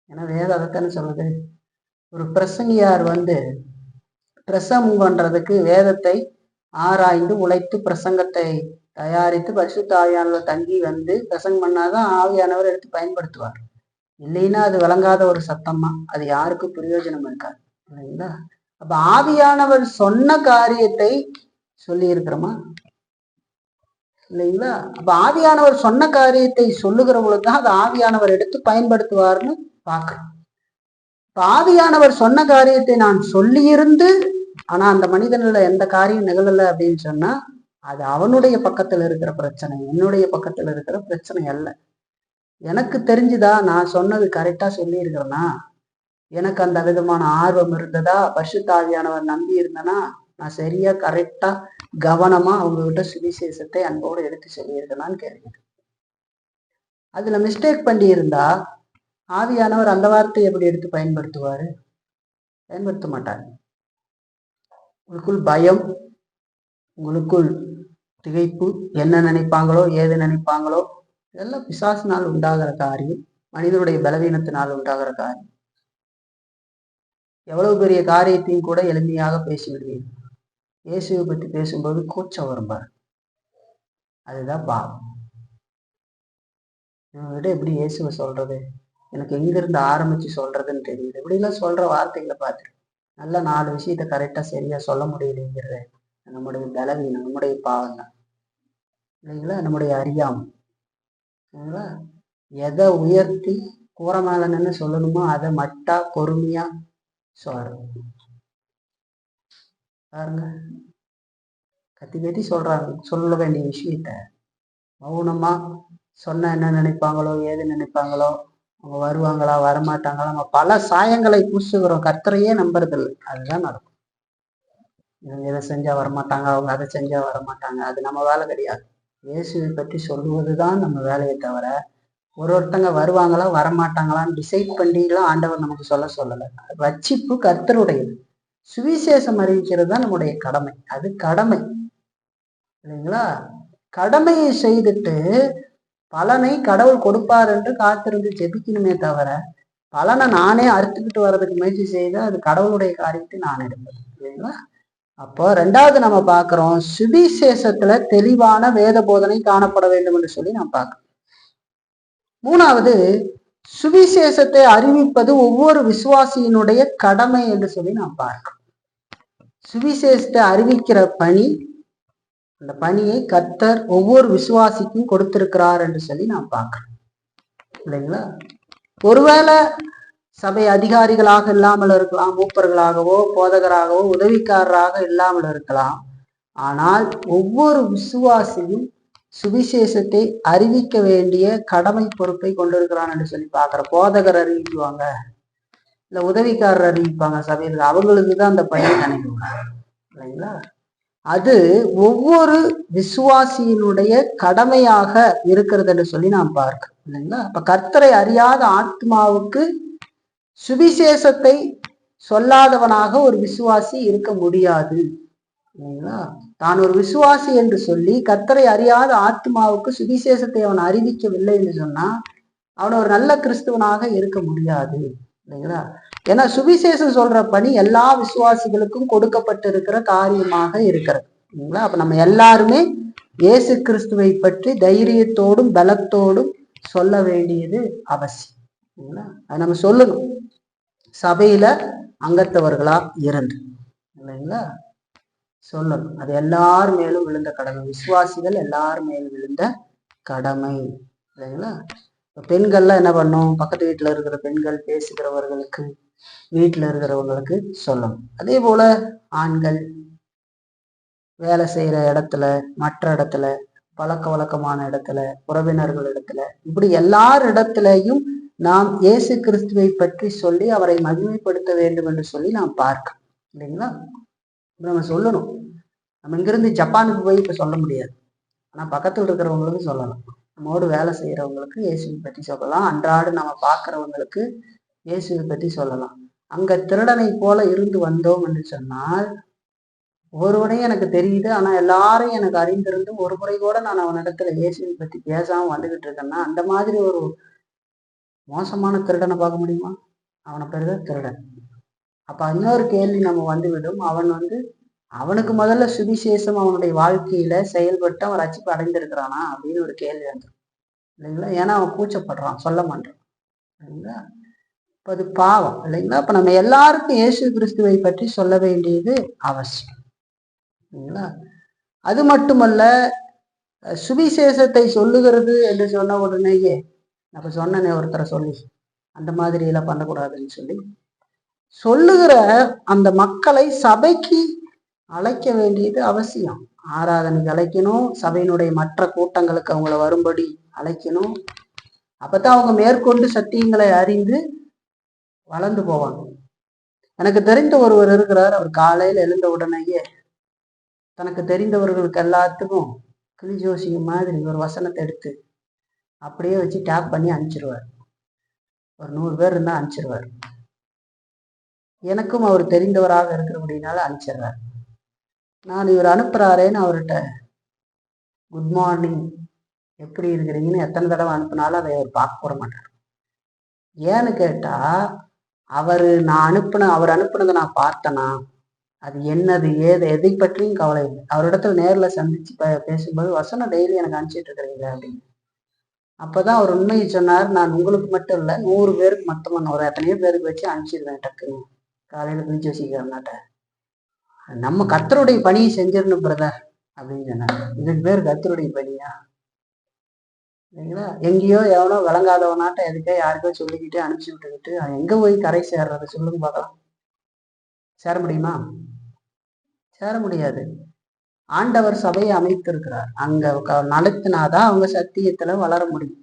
ஏன்னா வேதம் அதைத்தானே சொல்லுது. ஒரு பிரசங்கியார் பிரசங்கம் பண்றதுக்கு வேதத்தை ஆராய்ந்து உழைத்து பிரசங்கத்தை தயாரித்து பரிசுத்த ஆவியானவர் தங்கி பிரசங்கம் பண்ணாதான் ஆவியானவர் எடுத்து பயன்படுத்துவார். இல்லைன்னா அது விளங்காத ஒரு சத்தமா, அது யாருக்கும் பிரயோஜனம் இருக்காது இல்லைங்களா. அப்ப ஆவியானவர் சொன்ன காரியத்தை சொல்லி இருக்கிறோமா இல்லைங்களா. அப்ப ஆவியானவர் சொன்ன காரியத்தை சொல்லுகிற பொழுதுதான் அது ஆவியானவர் எடுத்து பயன்படுத்துவார்னு பார்க்கிறோம். இப்ப ஆவியானவர் சொன்ன காரியத்தை நான் சொல்லியிருந்து ஆனா அந்த மனிதன்ல எந்த காரியம் நிகழல அப்படின்னு சொன்னா அது அவனுடைய பக்கத்துல இருக்கிற பிரச்சனை, என்னுடைய பக்கத்துல இருக்கிற பிரச்சனை அல்ல. எனக்கு தெரிஞ்சுதா நான் சொன்னது கரெக்டா சொல்லி இருக்கிறேன்னா, எனக்கு அந்த விதமான ஆர்வம் இருந்ததா, பரிசுத்த ஆவியானவர் நம்பி இருந்தேன்னா நான் சரியா கரெக்டா கவனமா அவங்ககிட்ட சுவிசேஷத்தை அன்போடு எடுத்து சொல்லியிருக்கேனான்னு கேட்குது. அதுல மிஸ்டேக் பண்ணி இருந்தா ஆவியானவர் அந்த வார்த்தையை எப்படி எடுத்து பயன்படுத்துவாரு? பயன்படுத்த மாட்டார். உங்களுக்குள் பயம், உங்களுக்குள் திகைப்பு, என்ன நினைப்பாங்களோ ஏது நினைப்பாங்களோ, இதெல்லாம் பிசாசினால் உண்டாகிற காரியம், மனிதனுடைய பலவீனத்தினால் உண்டாகிற காரியம். எவ்வளவு பெரிய காரியத்தையும் கூட எளிமையாக பேசிவிடுவீர்கள். இயேசுவை பற்றி பேசும்போது கூச்சம் வரும்பார். அதுதான் பாவம். இவங்க எப்படி இயேசுவை சொல்றது, எனக்கு எங்கிருந்து ஆரம்பிச்சு சொல்றதுன்னு தெரியுது. இப்படிலாம் சொல்ற வார்த்தைகளை பார்த்துட்டு நல்ல 4 விஷயத்த கரெக்டா சரியா சொல்ல முடியலைங்கிறது நம்முடைய பலவீனம், நம்முடைய பாவம் தான் இல்லைங்களா, நம்முடைய அறியாமை இல்லைங்களா. எதை உயர்த்தி கூரை மேல நின்று சொல்லணுமோ அதை மட்டா பொறுமையா பாருங்க. கத்தி கத்தி சொல்ல வேண்டிய விஷயத்த மௌனமா சொன்ன என்ன நினைப்பாங்களோ ஏது நினைப்பாங்களோ, அவங்க வருவாங்களா வரமாட்டாங்களா, நம்ம பல சாயங்களை பூசுகிறோம், கர்த்தரையே நம்புறதில்லை. அதுதான் நடக்கும். இவங்க இதை செஞ்சா வரமாட்டாங்க, அவங்க அதை செஞ்சா வரமாட்டாங்க, அது நம்ம வேலை கிடையாது. இயேசுவை பற்றி சொல்லுவதுதான் நம்ம வேலையை தவிர ஒருத்தங்க வருவாங்களா வரமாட்டாங்களான்னு டிசைட் பண்ணிலாம் ஆண்டவர் நமக்கு சொல்லலை. ரட்சிப்பு கர்த்தருடையது. சுவிசேஷம் அறிவிக்கிறது தான் நம்முடைய கடமை. அது கடமை இல்லைங்களா. கடமையை செய்துட்டு பலனை கடவுள் கொடுப்பார் என்று காத்திருந்து ஜெபிக்கணுமே தவிர பலனை நானே அறுத்துக்கிட்டு வர்றதுக்கு முயற்சி செய்து அது கடவுளுடைய காரியத்தை நான் எடுப்பேன் இல்லைங்களா. அப்போ 2வது நம்ம பார்க்கிறோம், சுவிசேஷத்துல தெளிவான வேத போதனை காணப்பட வேண்டும் என்று சொல்லி நாம் பார்க்கிறோம். 3வது, சுவிசேஷத்தை அறிவிப்பது ஒவ்வொரு விசுவாசியினுடைய கடமை என்று சொல்லி நாம் பார்க்கிறோம். சுவிசேஷத்தை அறிவிக்கிற பணி, அந்த பணியை கர்த்தர் ஒவ்வொரு விசுவாசிக்கும் கொடுத்திருக்கிறார் என்று சொல்லி நாம் பார்க்கிறோம் இல்லைங்களா. ஒருவேளை சபை அதிகாரிகளாக இல்லாமல் இருக்கலாம், மூப்பர்களாகவோ போதகராகவோ உதவிக்காரராக இல்லாமல் இருக்கலாம். ஆனால் ஒவ்வொரு விசுவாசியும் சுவிசேஷத்தை அறிவிக்க வேண்டிய கடமை பொறுப்பை கொண்டிருக்கிறான் என்று சொல்லி பார்க்கிற. போதகர் அறிவிக்குவாங்க, இல்ல உதவிக்காரர் அறிவிப்பாங்க சபையில், அவங்களுக்கு தான் அந்த பணி நினைக்கணும் இல்லைங்களா? அது ஒவ்வொரு விசுவாசியினுடைய கடமையாக இருக்கிறது என்று சொல்லி நாம் பார்க்கிறோம் இல்லைங்களா? அப்ப கர்த்தரை அறியாத ஆத்மாவுக்கு சுவிசேஷத்தை சொல்லாதவனாக ஒரு விசுவாசி இருக்க முடியாது இல்லைங்களா? தான் ஒரு விசுவாசி என்று சொல்லி கர்த்தரை அறியாத ஆத்மாவுக்கு சுவிசேஷத்தை அவன் அறிவிக்கவில்லை என்று சொன்னா அவன் ஒரு நல்ல கிறிஸ்துவனாக இருக்க முடியாது இல்லைங்களா? ஏன்னா சுவிசேஷம் சொல்ற பணி எல்லா விசுவாசிகளுக்கும் கொடுக்கப்பட்டிருக்கிற காரியமாக இருக்கிறது இல்லைங்களா? அப்ப நம்ம எல்லாருமே இயேசு கிறிஸ்துவை பற்றி தைரியத்தோடும் பலத்தோடும் சொல்ல வேண்டியது அவசியம் இல்லைங்களா? அது நம்ம சொல்லணும், சபையில அங்கத்தவர்களா இருந்து இல்லைங்களா சொல்லணும். அது எல்லார் மேலும் விழுந்த கடமை, விசுவாசிகள் எல்லார் மேலும் விழுந்த கடமை இல்லைங்களா? பெண்கள்லாம் என்ன பண்ணும், பக்கத்து வீட்டுல இருக்கிற பெண்கள் பேசுகிறவர்களுக்கு, வீட்டுல இருக்கிறவங்களுக்கு சொல்லணும். அதே போல ஆண்கள் வேலை செய்யற இடத்துல, மற்ற இடத்துல, பழக்க வழக்கமான இடத்துல, உறவினர்கள் இடத்துல, இப்படி எல்லார் இடத்துலையும் நாம் இயேசு கிறிஸ்துவை பற்றி சொல்லி அவரை மகிமைப்படுத்த வேண்டும் என்று சொல்லி நாம் பார்க்கணும் இல்லைங்களா? நம்ம சொல்லணும். நம்ம இங்கிருந்து ஜப்பானுக்கு போய் இப்ப சொல்ல முடியாது, ஆனா பக்கத்துல இருக்கிறவங்களுக்கு சொல்லலாம். நம்மோடு வேலை செய்யறவங்களுக்கு இயேசுவை பற்றி சொல்லலாம், அன்றாடு நம்ம பார்க்கிறவங்களுக்கு இயேசுவை பற்றி சொல்லலாம். அங்க திருடனை போல இருந்து வந்தோம் என்று சொன்னால், ஒருவனையும் எனக்கு தெரியுது ஆனா எல்லாரும் எனக்கு அறிந்திருந்து ஒரு முறை கூட நான் அவனிடத்துல இயேசுவை பற்றி பேசாம வந்துகிட்டு இருக்கேன்னா, அந்த மாதிரி ஒரு மோசமான திருடனை பார்க்க முடியுமா? அவனை பேருதான் திருடன். அப்ப இன்னொரு கேள்வி நம்ம வந்துவிடும், அவனுக்கு முதல்ல சுவிசேஷம் அவனுடைய வாழ்க்கையில செயல்பட்டு அவன் ரட்சிப்பு அடைந்திருக்கிறானா அப்படின்னு ஒரு கேள்வி வந்துடும் இல்லைங்களா? ஏன்னா அவன் கூச்சப்படுறான், சொல்ல மாட்டான் இல்லைங்களா? இப்ப அது பாவம் இல்லைங்களா? இப்ப நம்ம எல்லாருக்கும் இயேசு கிறிஸ்துவை பற்றி சொல்ல வேண்டியது அவசியம் இல்லைங்களா? அது மட்டுமல்ல, சுவிசேஷத்தை சொல்லுகிறது என்று சொன்ன உடனேயே, அப்ப சொன்னனே ஒருத்தரை சொல்லி அந்த மாதிரி எல்லாம் பண்ணக்கூடாதுன்னு சொல்லி சொல்லுகிற அந்த மக்களை சபைக்கு அழைக்க வேண்டியது அவசியம். ஆராதனைக்கு அழைக்கணும், சபையினுடைய மற்ற கூட்டங்களுக்கு அவங்கள வரும்படி அழைக்கணும். அப்பதான் அவங்க மேற்கொண்டு சத்தியங்களை அறிந்து வளர்ந்து போவாங்க. எனக்கு தெரிந்த ஒருவர் இருக்கிறார், அவர் காலையில் எழுந்த உடனேயே தனக்கு தெரிந்தவர்களுக்கு எல்லாத்துக்கும் கிளி ஜோசியம் மாதிரி ஒரு வசனத்தை எடுத்து அப்படியே வச்சு டேப் பண்ணி அனுப்பிச்சிருவார். ஒரு 100 பேர் இருந்தா அனுப்பிச்சிருவார். எனக்கும் அவர் தெரிந்தவராக இருக்கிறபடினால அனுப்பிச்சிடுறார். நான் இவர் அனுப்புறாரேன்னு அவர்கிட்ட குட் மார்னிங் எப்படி இருக்கிறீங்கன்னு எத்தனை தடவை அனுப்புனாலும் அதை அவர் பார்க்க போட மாட்டார். ஏன்னு கேட்டா, அவர் அனுப்புனதை நான் பார்த்தேனா, அது என்னது ஏது எதை பற்றியும் கவலை இல்லை. அவரிடத்துல நேர்ல சந்திச்சு பேசும்போது வசனம் டெய்லி எனக்கு அனுப்பிச்சிட்டு இருக்கிறீங்க அப்படின்னு. அப்பதான் அவர் உண்மையை சொன்னார், நான் உங்களுக்கு மட்டும் இல்லை 100 பேருக்கு மொத்தமாக ஒரு எத்தனையோ பேருக்கு வச்சு அனுப்பிச்சிருவேன் டக்குன்னு காலையில குளிச்சு வச்சுக்கிறனாட்ட. நம்ம கர்த்தருடைய பணியை செஞ்சிடணும் பிரதர் அப்படின்னு சொன்னார். இதுக்கு பேர் கர்த்தருடைய பணியா இல்லைங்களா? எங்கேயோ எவனோ விளங்காதவனாட்ட எதுக்கோ யாருக்கோ சொல்லிக்கிட்டு அனுப்பிச்சு விட்டுக்கிட்டு எங்க போய் கரை சேர்றது சொல்லுங்க பார்க்கலாம். சேர முடியுமா? சேர முடியாது. ஆண்டவர் சபையை அமைத்திருக்கிறார், அங்க நடத்தினாதான் அவங்க சத்தியத்துல வளர முடியும்.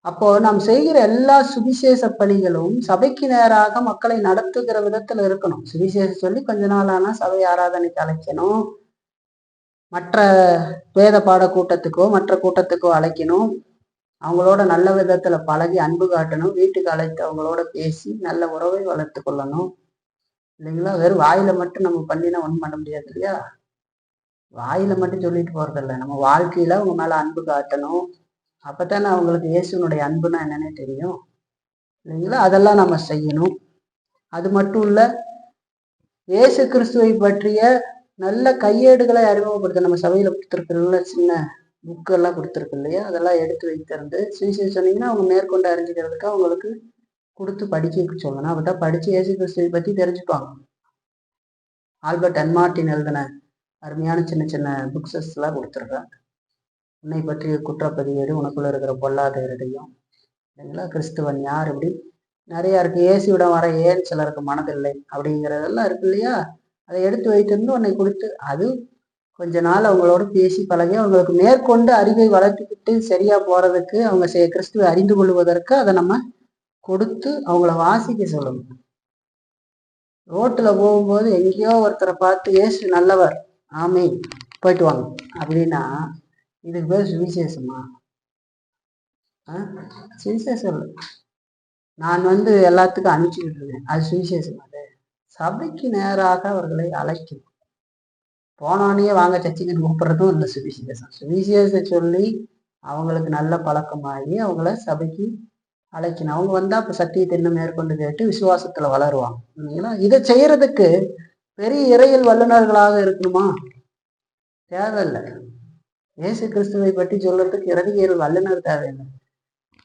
அப்போ நாம் செய்கிற எல்லா சுவிசேஷ பணிகளும் சபைக்கு நேராக மக்களை நடத்துகிற விதத்துல இருக்கணும். சுவிசேஷம் சொல்லி கொஞ்ச நாள் ஆனா சபை ஆராதனைக்கு அழைக்கணும், மற்ற வேத பாட கூட்டத்துக்கோ மற்ற கூட்டத்துக்கோ அழைக்கணும், அவங்களோட நல்ல விதத்துல பழகி அன்பு காட்டணும், வீட்டுக்கு அழைத்து அவங்களோட பேசி நல்ல உறவை வளர்த்து கொள்ளணும் இல்லைங்களா? வெறும் வாயில மட்டும் நம்ம பண்ணினா ஒண்ணும் பண்ண முடியாது இல்லையா? வாயில மட்டும் சொல்லிட்டு போறதில்ல, நம்ம வாழ்க்கையில அவங்க மேல அன்பு காட்டணும். அப்பத்தானே அவங்களுக்கு இயேசுனுடைய அன்புனா என்னன்னே தெரியும் இல்லைங்களா? அதெல்லாம் நம்ம செய்யணும். அது மட்டும் இல்ல, இயேசு கிறிஸ்துவை பற்றிய நல்ல கையேடுகளை அறிமுகப்படுத்த நம்ம சபையில கொடுத்துருக்குற சின்ன புக்கு எல்லாம் கொடுத்துருக்கு இல்லையா? அதெல்லாம் எடுத்து வைத்திருந்து சுவிசேஷம் சொன்னீங்கன்னா அவங்க மேற்கொண்டு அறிஞ்சுக்கிறதுக்கு அவங்களுக்கு கொடுத்து படிக்க சொல்லணும். அப்பதான் படிச்சு இயேசு கிறிஸ்துவை பத்தி தெரிஞ்சுப்பாங்க. ஆல்பர்ட் அன்மார்டின் எழுதின அருமையான சின்ன சின்ன புக்ஸஸ் எல்லாம் கொடுத்துருக்காங்க. உன்னை பற்றிய குற்றப்பதிவேடு, உனக்குள்ள இருக்கிற பொல்லாத இருதயம் இல்லைங்களா, கிறிஸ்துவன் யார், இப்படி நிறைய இருக்கு. இயேசுவிடம் வர ஏன் சிலருக்கு மனதில்லை அப்படிங்கிறதெல்லாம் இருக்கு இல்லையா? அதை எடுத்து வைத்திருந்து உன்னை கொடுத்து அது கொஞ்ச நாள் அவங்களோட பேசி பழகி அவங்களுக்கு மேற்கொண்டு அறிவை வளர்த்துக்கிட்டு சரியா போறதுக்கு, அவங்க கிறிஸ்துவை அறிந்து கொள்வதற்கு அதை நம்ம கொடுத்து அவங்கள வாசிக்க சொல்லணும். ரோட்டுல போகும்போது எங்கேயோ ஒருத்தரை பார்த்து இயேசு நல்லவர், ஆமீன், போயிட்டு வாங்க அப்படின்னா இதுக்கு பேர் சுவிசேஷமா? சுவிசேஷம் இல்லை. நான் எல்லாத்துக்கும் அனுப்பிச்சுக்கிட்டு இருக்கேன், அது சுவிசேஷம். அது சபைக்கு நேராக அவர்களை அழைக்கணும். போனோடனே வாங்க சர்ச்சுக்குன்னு கூப்பிடுறதும் இல்லை சுவிசேஷம். சுவிசேஷம் சொல்லி அவங்களுக்கு நல்ல பழக்கமாகி அவங்கள சபைக்கு அழைக்கணும். அவங்க வந்தா இப்ப சத்தியத்தை இன்னும் மேற்கொண்டு கேட்டு விசுவாசத்துல வளருவாங்க. இல்லைங்களா? இதை செய்யறதுக்கு பெரிய இறையியல் வல்லுநர்களாக இருக்கணுமா? தேவையில்லை. இயேசு கிறிஸ்துவை பற்றி சொல்றதுக்கு இறையியல் வல்லுநர் தேவையில்லை.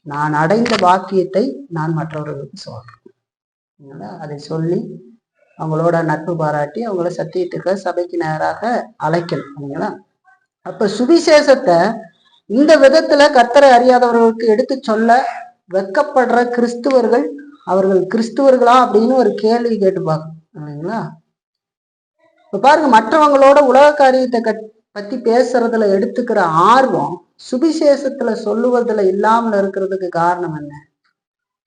நான் அடைந்த பாக்கியத்தை நான் மற்றவர்களுக்கு சொல்றேன். அதை சொல்லி அவங்களோட நட்பு பாராட்டி அவங்கள சத்தியத்துக்கு சபைக்கு நேராக அழைக்கணும். இல்லைங்களா? அப்ப சுவிசேஷத்தை இந்த விதத்துல கர்த்தரை அறியாதவர்களுக்கு எடுத்து சொல்ல வெக்கப்படுற கிறிஸ்துவர்கள், அவர்கள் கிறிஸ்துவர்களா அப்படின்னு ஒரு கேள்வி கேட்டுப்பாங்க. இல்லைங்களா? இப்ப பாருங்க, மற்றவங்களோட உலக காரியத்தை பத்தி பேசுறதுல எடுத்துக்கிற ஆர்வம் சுவிசேஷத்துல சொல்லுவதுல இல்லாமல் இருக்கிறதுக்கு காரணம் என்ன?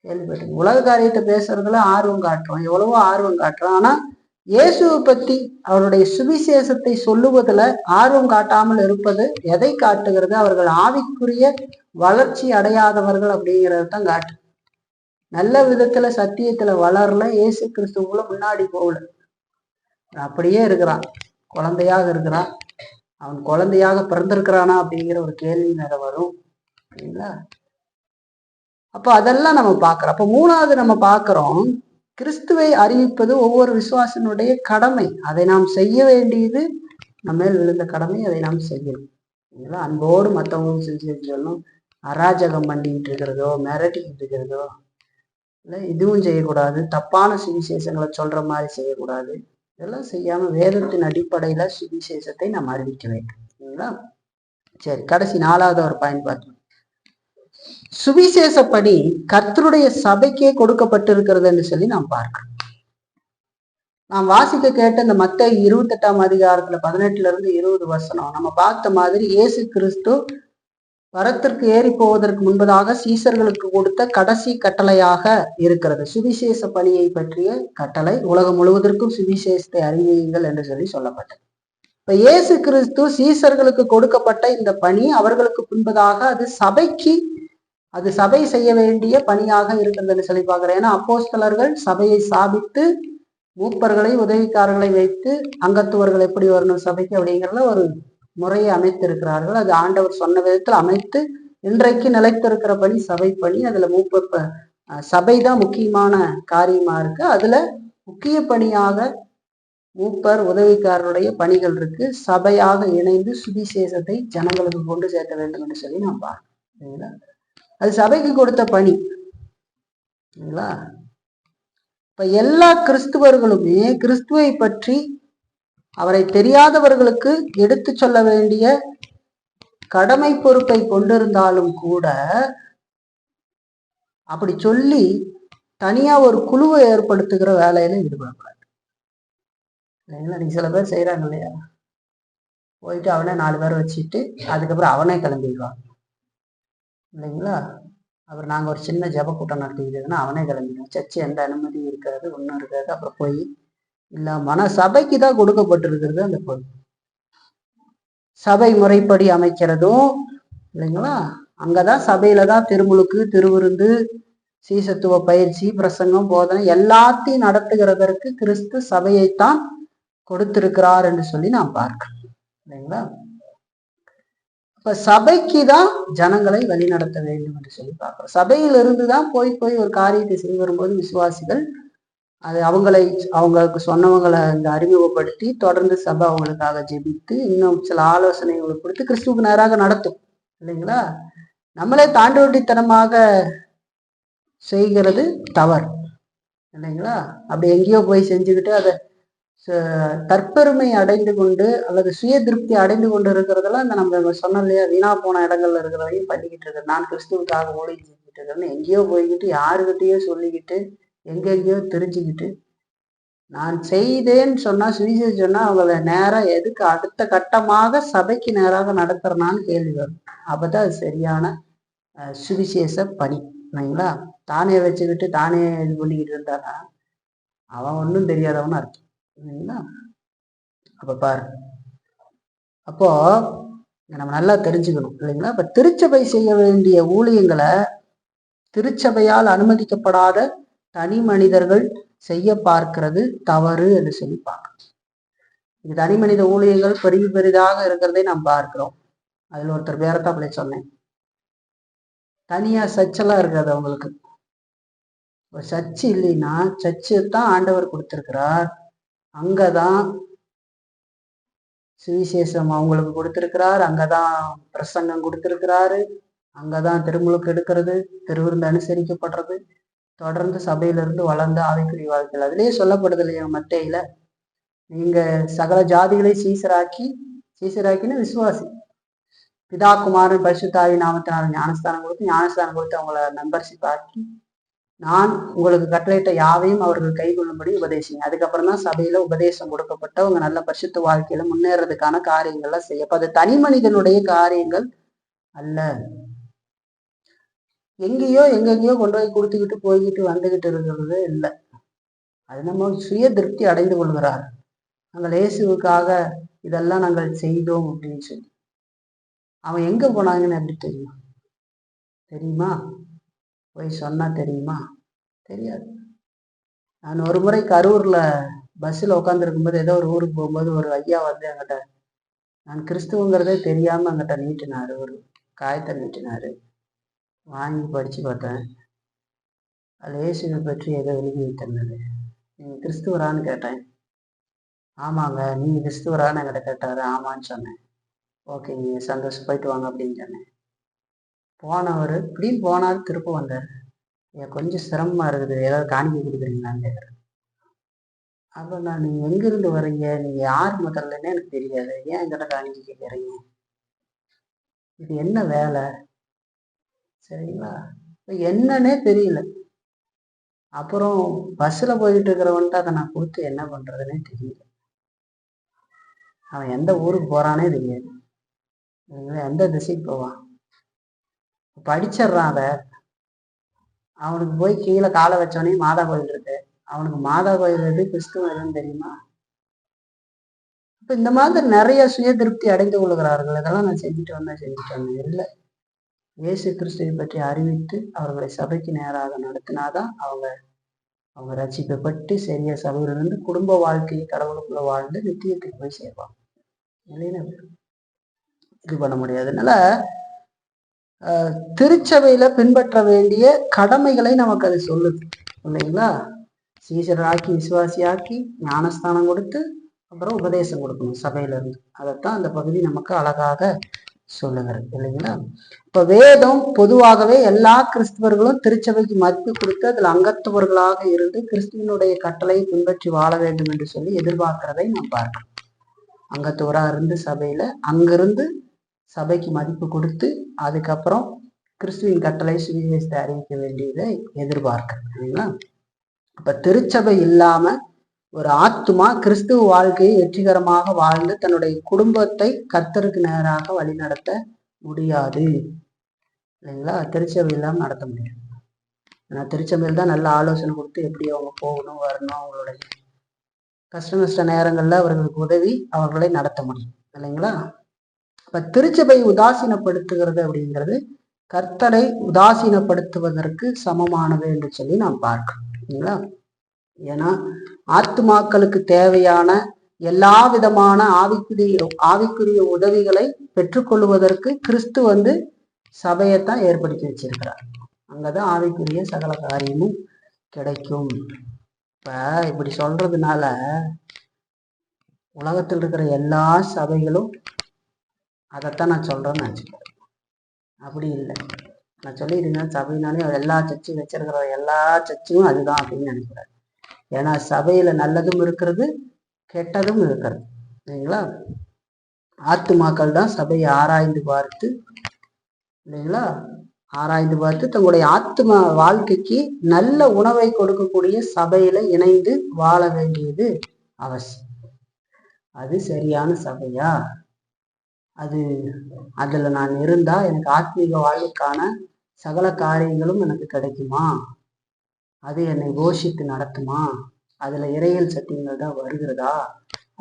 கேள்விப்பட்டீங்க? உலக காரியத்தை பேசுறதுல ஆர்வம் காட்டுறோம், எவ்வளவோ ஆர்வம் காட்டுறோம். ஆனா இயேசுவை பத்தி அவருடைய சுவிசேஷத்தை சொல்லுவதுல ஆர்வம் காட்டாமல் இருப்பது எதை காட்டுகிறது? அவர்கள் ஆவிக்குரிய வளர்ச்சி அடையாதவர்கள் அப்படிங்கிறது தான் காட்டு. நல்ல விதத்துல சத்தியத்துல வளரல, இயேசு கிறிஸ்துவுக்குள்ள முன்னாடி போகல, அப்படியே இருக்கிறான், குழந்தையாக இருக்கிறான். அவன் குழந்தையாக பிறந்திருக்கிறானா அப்படிங்கிற ஒரு கேள்வி நேர வரும். சரிங்களா? அப்ப அதெல்லாம் நம்ம பார்க்கிறோம். அப்ப மூணாவது நம்ம பார்க்கிறோம், கிறிஸ்துவை அறிவிப்பது ஒவ்வொரு விசுவாசனுடைய கடமை. அதை நாம் செய்ய வேண்டியது நம்ம மேல் விழுந்த கடமை, அதை நாம் செய்யணும். அன்போடு மற்றவங்களும் செஞ்சு சொல்லணும். அராஜகம் பண்ணிக்கிட்டு இருக்கிறதோ, மிரட்டிக்கிட்டு இருக்கிறதோ இல்லை, இதுவும் செய்யக்கூடாது. தப்பான சுவிசேஷங்களை சொல்ற மாதிரி செய்யக்கூடாது. இதெல்லாம் செய்யாம வேதத்தின் அடிப்படையில சுவிசேஷத்தை நாம் அறிவிக்க வேண்டும். சரிங்களா? சரி, கடைசி நாலாவது ஒரு பயன்பாடு, சுவிசேஷப்படி கர்த்தருடைய சபைக்கே கொடுக்கப்பட்டிருக்கிறதுன்னு சொல்லி நாம் பார்க்கிறோம். நாம் வாசிக்க கேட்ட இந்த மத்தேயு 28ஆம் அதிகாரத்துல 18-20 நம்ம பார்த்த மாதிரி இயேசு கிறிஸ்து பரத்திற்கு ஏறி போவதற்கு முன்பதாக சீசர்களுக்கு கொடுத்த கடைசி கட்டளையாக இருக்கிறது. சுவிசேஷ பணியை பற்றிய கட்டளை, உலகம் முழுவதற்கும் சுவிசேஷத்தை அறிவியுங்கள் என்று சொல்லி சொல்லப்பட்டது. இப்ப இயேசு கிறிஸ்து சீசர்களுக்கு கொடுக்கப்பட்ட இந்த பணி அவர்களுக்கு முன்பதாக அது சபை செய்ய வேண்டிய பணியாக இருக்கிறதுன்னு சொல்லி பார்க்கிறேன். ஏன்னா அப்போஸ்தலர்கள் சபையை ஸ்தாபித்து மூப்பர்களை உதவிக்காரர்களை வைத்து அங்கத்துவர்கள் எப்படி வரணும் சபைக்கு அப்படிங்கிறத ஒரு முறையை அமைத்திருக்கிறார்கள். அது ஆண்டவர் சொன்ன விதத்தில் அமைத்து இன்றைக்கு நிலைத்திருக்கிற பணி சபை பணி. அதுல சபை தான் முக்கியமான காரியமா இருக்கு. அதுல முக்கிய பணியாக மூப்பர் உதவிக்காரருடைய பணிகள் இருக்கு. சபையாக இணைந்து சுவிசேஷத்தை ஜனங்களுக்கு கொண்டு சேர்க்க வேண்டும் என்று சொல்லி நாம் பார்க்கிறோம். அது சபைக்கு கொடுத்த பணி. இப்ப எல்லா கிறிஸ்துவர்களுமே கிறிஸ்துவை பற்றி அவரை தெரியாதவர்களுக்கு எடுத்து சொல்ல வேண்டிய கடமை பொறுப்பை கொண்டிருந்தாலும் கூட அப்படி சொல்லி தனியா ஒரு குழுவை ஏற்படுத்துகிற வேலையில ஈடுபடக்கூடாது. இல்லைங்களா? நீங்க சில பேர் செய்யறாங்க இல்லையா, போயிட்டு அவனே 4 பேரை வச்சுட்டு அதுக்கப்புறம் அவனே கிளம்பிடுவான். இல்லைங்களா? அப்புறம் நாங்கள் ஒரு சின்ன ஜப கூட்டம் நடத்திக்கிட்டதுன்னா அவனே கிளம்பிடுவோம். சர்ச்சு எந்த அனுமதியும் இருக்காது, ஒன்றும் இருக்காது. அப்புறம் போய் இல்லாம சபைக்கு தான் கொடுக்கப்பட்டிருக்கிறது அந்த பொறுப்பு. சபை முறைப்படி அமைக்கிறதும் இல்லைங்களா, அங்கதான் சபையில தான் திருமுழுக்கு, திருவிருந்து, சீசத்துவ பயிற்சி, பிரசங்கம், போதனை எல்லாத்தையும் நடத்துகிறதற்கு கிறிஸ்து சபையைத்தான் கொடுத்திருக்கிறார் என்று சொல்லி நாம் பார்க்கிறோம். இல்லைங்களா? இப்ப சபைக்கு தான் ஜனங்களை வழி நடத்த வேண்டும் என்று சொல்லி பார்க்கிறோம். சபையிலிருந்து தான் போய் ஒரு காரியத்தை செய்து வரும்போது விசுவாசிகள் அது அவங்களுக்கு சொன்னவங்களை இந்த அறிமுகப்படுத்தி தொடர்ந்து சபை அவங்களுக்காக ஜெபித்து இன்னும் சில ஆலோசனைகளை கொடுத்து கிறிஸ்துவுக்கு நேராக நடத்தும். இல்லைங்களா? நம்மளே தாண்டவட்டித்தனமாக செய்கிறது தவறு. இல்லைங்களா? அப்படி எங்கேயோ போய் செஞ்சுக்கிட்டு அதை தற்பெருமை அடைந்து கொண்டு அல்லது சுய திருப்தி அடைந்து கொண்டு இருக்கிறதெல்லாம் இந்த நம்ம சொன்னோம் இல்லையா, வீணா போன இடங்கள்ல இருக்கிறதையும் பண்ணிக்கிட்டு இருக்கிறது. நான் கிறிஸ்துவுக்காக ஓடி செஞ்சுட்டு இருக்கிறேன்னு எங்கேயோ போய்கிட்டு யாருக்கிட்டேயோ சொல்லிக்கிட்டு எங்கெங்கேயோ தெரிஞ்சுக்கிட்டு நான் செய்தேன்னு சொன்னா சுவிசேஷம் சொன்னா அவங்கள நேரம் எதுக்கு அடுத்த கட்டமாக சபைக்கு நேராக நடத்துறனான்னு கேள்வி வரும். அப்பதான் அது சரியான சுவிசேஷ பணி. இல்லைங்களா? தானே வச்சுக்கிட்டு தானே இது பண்ணிக்கிட்டு இருந்தானா அவன் ஒன்றும் தெரியாதவன்னு அர்த்தம் இல்லைங்களா? அப்ப பாரு, அப்போ நம்ம நல்லா தெரிஞ்சுக்கணும் இல்லைங்களா? இப்ப திருச்சபை செய்ய வேண்டிய ஊழியங்களை திருச்சபையால் அனுமதிக்கப்படாத தனி மனிதர்கள் செய்ய பார்க்கிறது தவறு என்று சொல்லி பார்க்கணும். இது தனி மனித ஊழியர்கள் பெரிதாக இருக்கிறதை நாம் பார்க்கிறோம். அதுல ஒருத்தர் பேரத்தான் அப்படி சொன்னேன். தனியா சர்ச்செல்லாம் இருக்காது அவங்களுக்கு. ஒரு சர்ச்சு இல்லைன்னா சர்ச்சு தான் ஆண்டவர் கொடுத்திருக்கிறார், அங்கதான் சுவிசேஷம் அவங்களுக்கு கொடுத்திருக்கிறார், அங்கதான் பிரசங்கம் கொடுத்திருக்கிறாரு, அங்கதான் திருமுழுக்கு எடுக்கிறது, திருவிருந்து அனுசரிக்கப்படுறது, தொடர்ந்து சபையிலிருந்து வளர்ந்த ஆவிக்குரிய வாழ்க்கையில். அதுலயே சொல்லப்படுது இல்லையா மத்தேயில, நீங்க சகல ஜாதிகளை சீசராக்கின்னு விசுவாசி, பிதா குமாரன் பரிசுத்தாவி நாமத்தினால ஞானஸ்தானம் கொடுத்து அவங்கள மெம்பர்ஷிப் ஆக்கி நான் உங்களுக்கு கட்டளையிட்ட யாவையும் அவர்கள் கைகொள்ளும்படி உபதேசிங்க. அதுக்கப்புறம் தான் சபையில உபதேசம் கொடுக்கப்பட்ட அவங்க நல்ல பரிசுத்த வாழ்க்கையில முன்னேறதுக்கான காரியங்கள்லாம் செய்யப்ப அது தனி மனிதனுடைய காரியங்கள் அல்ல. எங்கெங்கயோ கொண்டு போய் கொடுத்துக்கிட்டு போய்கிட்டு வந்துகிட்டு இருக்கிறது இல்லை. அது நம்ம சுய திருப்தி அடைந்து கொள்கிறார். நாங்கள் இயேசுவுக்காக இதெல்லாம் நாங்கள் செய்தோம் அப்படின்னு சொல்லி அவன் எங்க போனாங்கன்னு எப்படி தெரியுமா? போய் சொன்னா தெரியுமா? தெரியாது. நான் ஒரு முறை கரூர்ல பஸ்ஸில் உட்காந்துருக்கும்போது ஏதோ ஒரு ஊருக்கு போகும்போது ஒரு ஐயா வந்து என்கிட்ட, நான் கிறிஸ்துவங்கிறதே தெரியாம என்கிட்ட நீட்டினாரு, ஒரு காயத்தை நீட்டினாரு. வாங்கி படிச்சு பார்த்தேன். அது இயேசுவை பற்றி ஏதோ எழுதி வைத்திருந்தது. நீங்க கிறிஸ்துவரான்னு கேட்டேன். ஆமாங்க நீங்க கிறிஸ்துவரான்னு என்கிட்ட கேட்டாரு. ஆமான்னு சொன்னேன். ஓகே நீங்க சந்தோஷம், போயிட்டு வாங்க அப்படின்னு சொன்னேன். போனவர் இப்படின்னு போனார், திரும்ப வந்தார். கொஞ்சம் சிரமமா இருக்குது, ஏதாவது காணிக்கை கொடுக்குறீங்களான்னு கேட்குறேன். அப்போ நான், நீங்க எங்கிருந்து வர்றீங்க, நீங்க யார் முதல்லன்னு எனக்கு தெரியாது, ஏன் எங்கிட்ட காணிக்கை கேட்குறீங்க, இது என்ன வேலை, சரிங்களா? என்னன்னே தெரியல. அப்புறம் பஸ்ல போயிட்டு இருக்கிறவன்ட்டு அதை நான் கொடுத்து என்ன பண்றதுன்னே தெரியல. அவன் எந்த ஊருக்கு போறானே தெரியாது, எந்த திசைக்கு போவான், படிச்சிடுறான். அதை அவனுக்கு போய் கீழே காலை வச்சோடனே மாதா கோயில் இருக்கு, அவனுக்கு மாதா கோயில் எது கிறிஸ்துவ எதுன்னு தெரியுமா? இப்ப இந்த மாதிரி நிறைய சுய திருப்தி அடைந்து கொள்கிறார்கள். இதெல்லாம் நான் செஞ்சுட்டு வந்தேன் இல்லை. இயேசு கிறிஸ்துவை பற்றி அறிவித்து அவர்களை சபைக்கு நேராக நடத்தினாதான் அவங்க ரட்சிக்கப்பட்டு சரிய சபையிலிருந்து குடும்ப வாழ்க்கையை கடவுளுக்குள்ள வாழ்ந்து நித்தியத்துக்கு போய் சேர்வாங்க. இல்லைன்னா இது பண்ண முடியாது. அதனால திருச்சபையில பின்பற்ற வேண்டிய கடமைகளை நமக்கு அது சொல்லுது இல்லைங்களா? சீசராக்கி விசுவாசியாக்கி ஞானஸ்தானம் கொடுத்து அப்புறம் உபதேசம் கொடுக்கணும் சபையில இருந்து. அதைத்தான் அந்த பகுதி நமக்கு அழகாக சொல்லுகிறது இல்லைங்களா? இப்ப வேதம் பொதுவாகவே எல்லா கிறிஸ்தவர்களும் திருச்சபைக்கு மதிப்பு கொடுத்து அதில் அங்கத்தவர்களாக இருந்து கிறிஸ்துவனுடைய கட்டளையை பின்பற்றி வாழ வேண்டும் என்று சொல்லி எதிர்பார்க்கிறதை நாம் பார்க்கிறோம். அங்கத்தவரா இருந்து சபையில அங்கிருந்து சபைக்கு மதிப்பு கொடுத்து அதுக்கப்புறம் கிறிஸ்துவின் கட்டளை சுவிசேஷத்தை அறிவிக்க வேண்டியதை எதிர்பார்க்கிறோம் இல்லைங்களா? அப்ப திருச்சபை இல்லாம ஒரு ஆத்துமா கிறிஸ்துவ வாழ்க்கையை வெற்றிகரமாக வாழ்ந்து தன்னுடைய குடும்பத்தை கர்த்தருக்கு நேராக வழிநடத்த முடியாது இல்லைங்களா? திருச்சபை இல்லாம நடத்த முடியும். ஏன்னா திருச்சபையில் தான் நல்ல ஆலோசனை கொடுத்து எப்படி அவங்க போகணும் வரணும், அவங்களுடைய கஷ்ட நஷ்ட நேரங்கள்ல அவர்களுக்கு உதவி அவர்களை நடத்த முடியும் இல்லைங்களா? இப்ப திருச்சபை உதாசீனப்படுத்துகிறது அப்படிங்கிறது கர்த்தரை உதாசீனப்படுத்துவதற்கு சமமானது என்று சொல்லி நாம் பார்க்கிறோம் இல்லைங்களா? ஏன்னா ஆத்துமாக்களுக்கு தேவையான எல்லா விதமான ஆவிக்குரிய உதவிகளை பெற்றுக்கொள்வதற்கு கிறிஸ்து வந்து சபையைத்தான் ஏற்படுத்தி வச்சிருக்கிறார். அங்கதான் ஆவிக்குரிய சகல காரியமும் கிடைக்கும். இப்ப இப்படி சொல்றதுனால உலகத்தில் இருக்கிற எல்லா சபைகளும் அதைத்தான் நான் சொல்றேன்னு நினைச்சுக்கிறேன். அப்படி இல்லை. நான் சொல்லியிருந்தேன் சபையினாலே எல்லா சர்ச்சையும் வச்சிருக்கிற எல்லா சர்ச்சையும் அதுதான் அப்படின்னு நினைக்கிறேன். ஏன்னா சபையில நல்லதும் இருக்கிறது கெட்டதும் இருக்கிறது இல்லைங்களா? ஆத்துமாக்கள் தான் சபையை ஆராய்ந்து பார்த்து இல்லைங்களா, ஆராய்ந்து பார்த்து தங்களுடைய ஆத்ம வாழ்க்கைக்கு நல்ல உணவை கொடுக்கக்கூடிய சபையில இணைந்து வாழ வேண்டியது அவசியம். அது சரியான சபையா, அதுல நான் இருந்தா எனக்கு ஆத்மீக வாழ்வுக்கான சகல காரியங்களும் எனக்கு கிடைக்குமா அது என்னை கோஷித்து நடத்துமா, அதுல இறையல் சத்தியங்கள் தான் வருகிறதா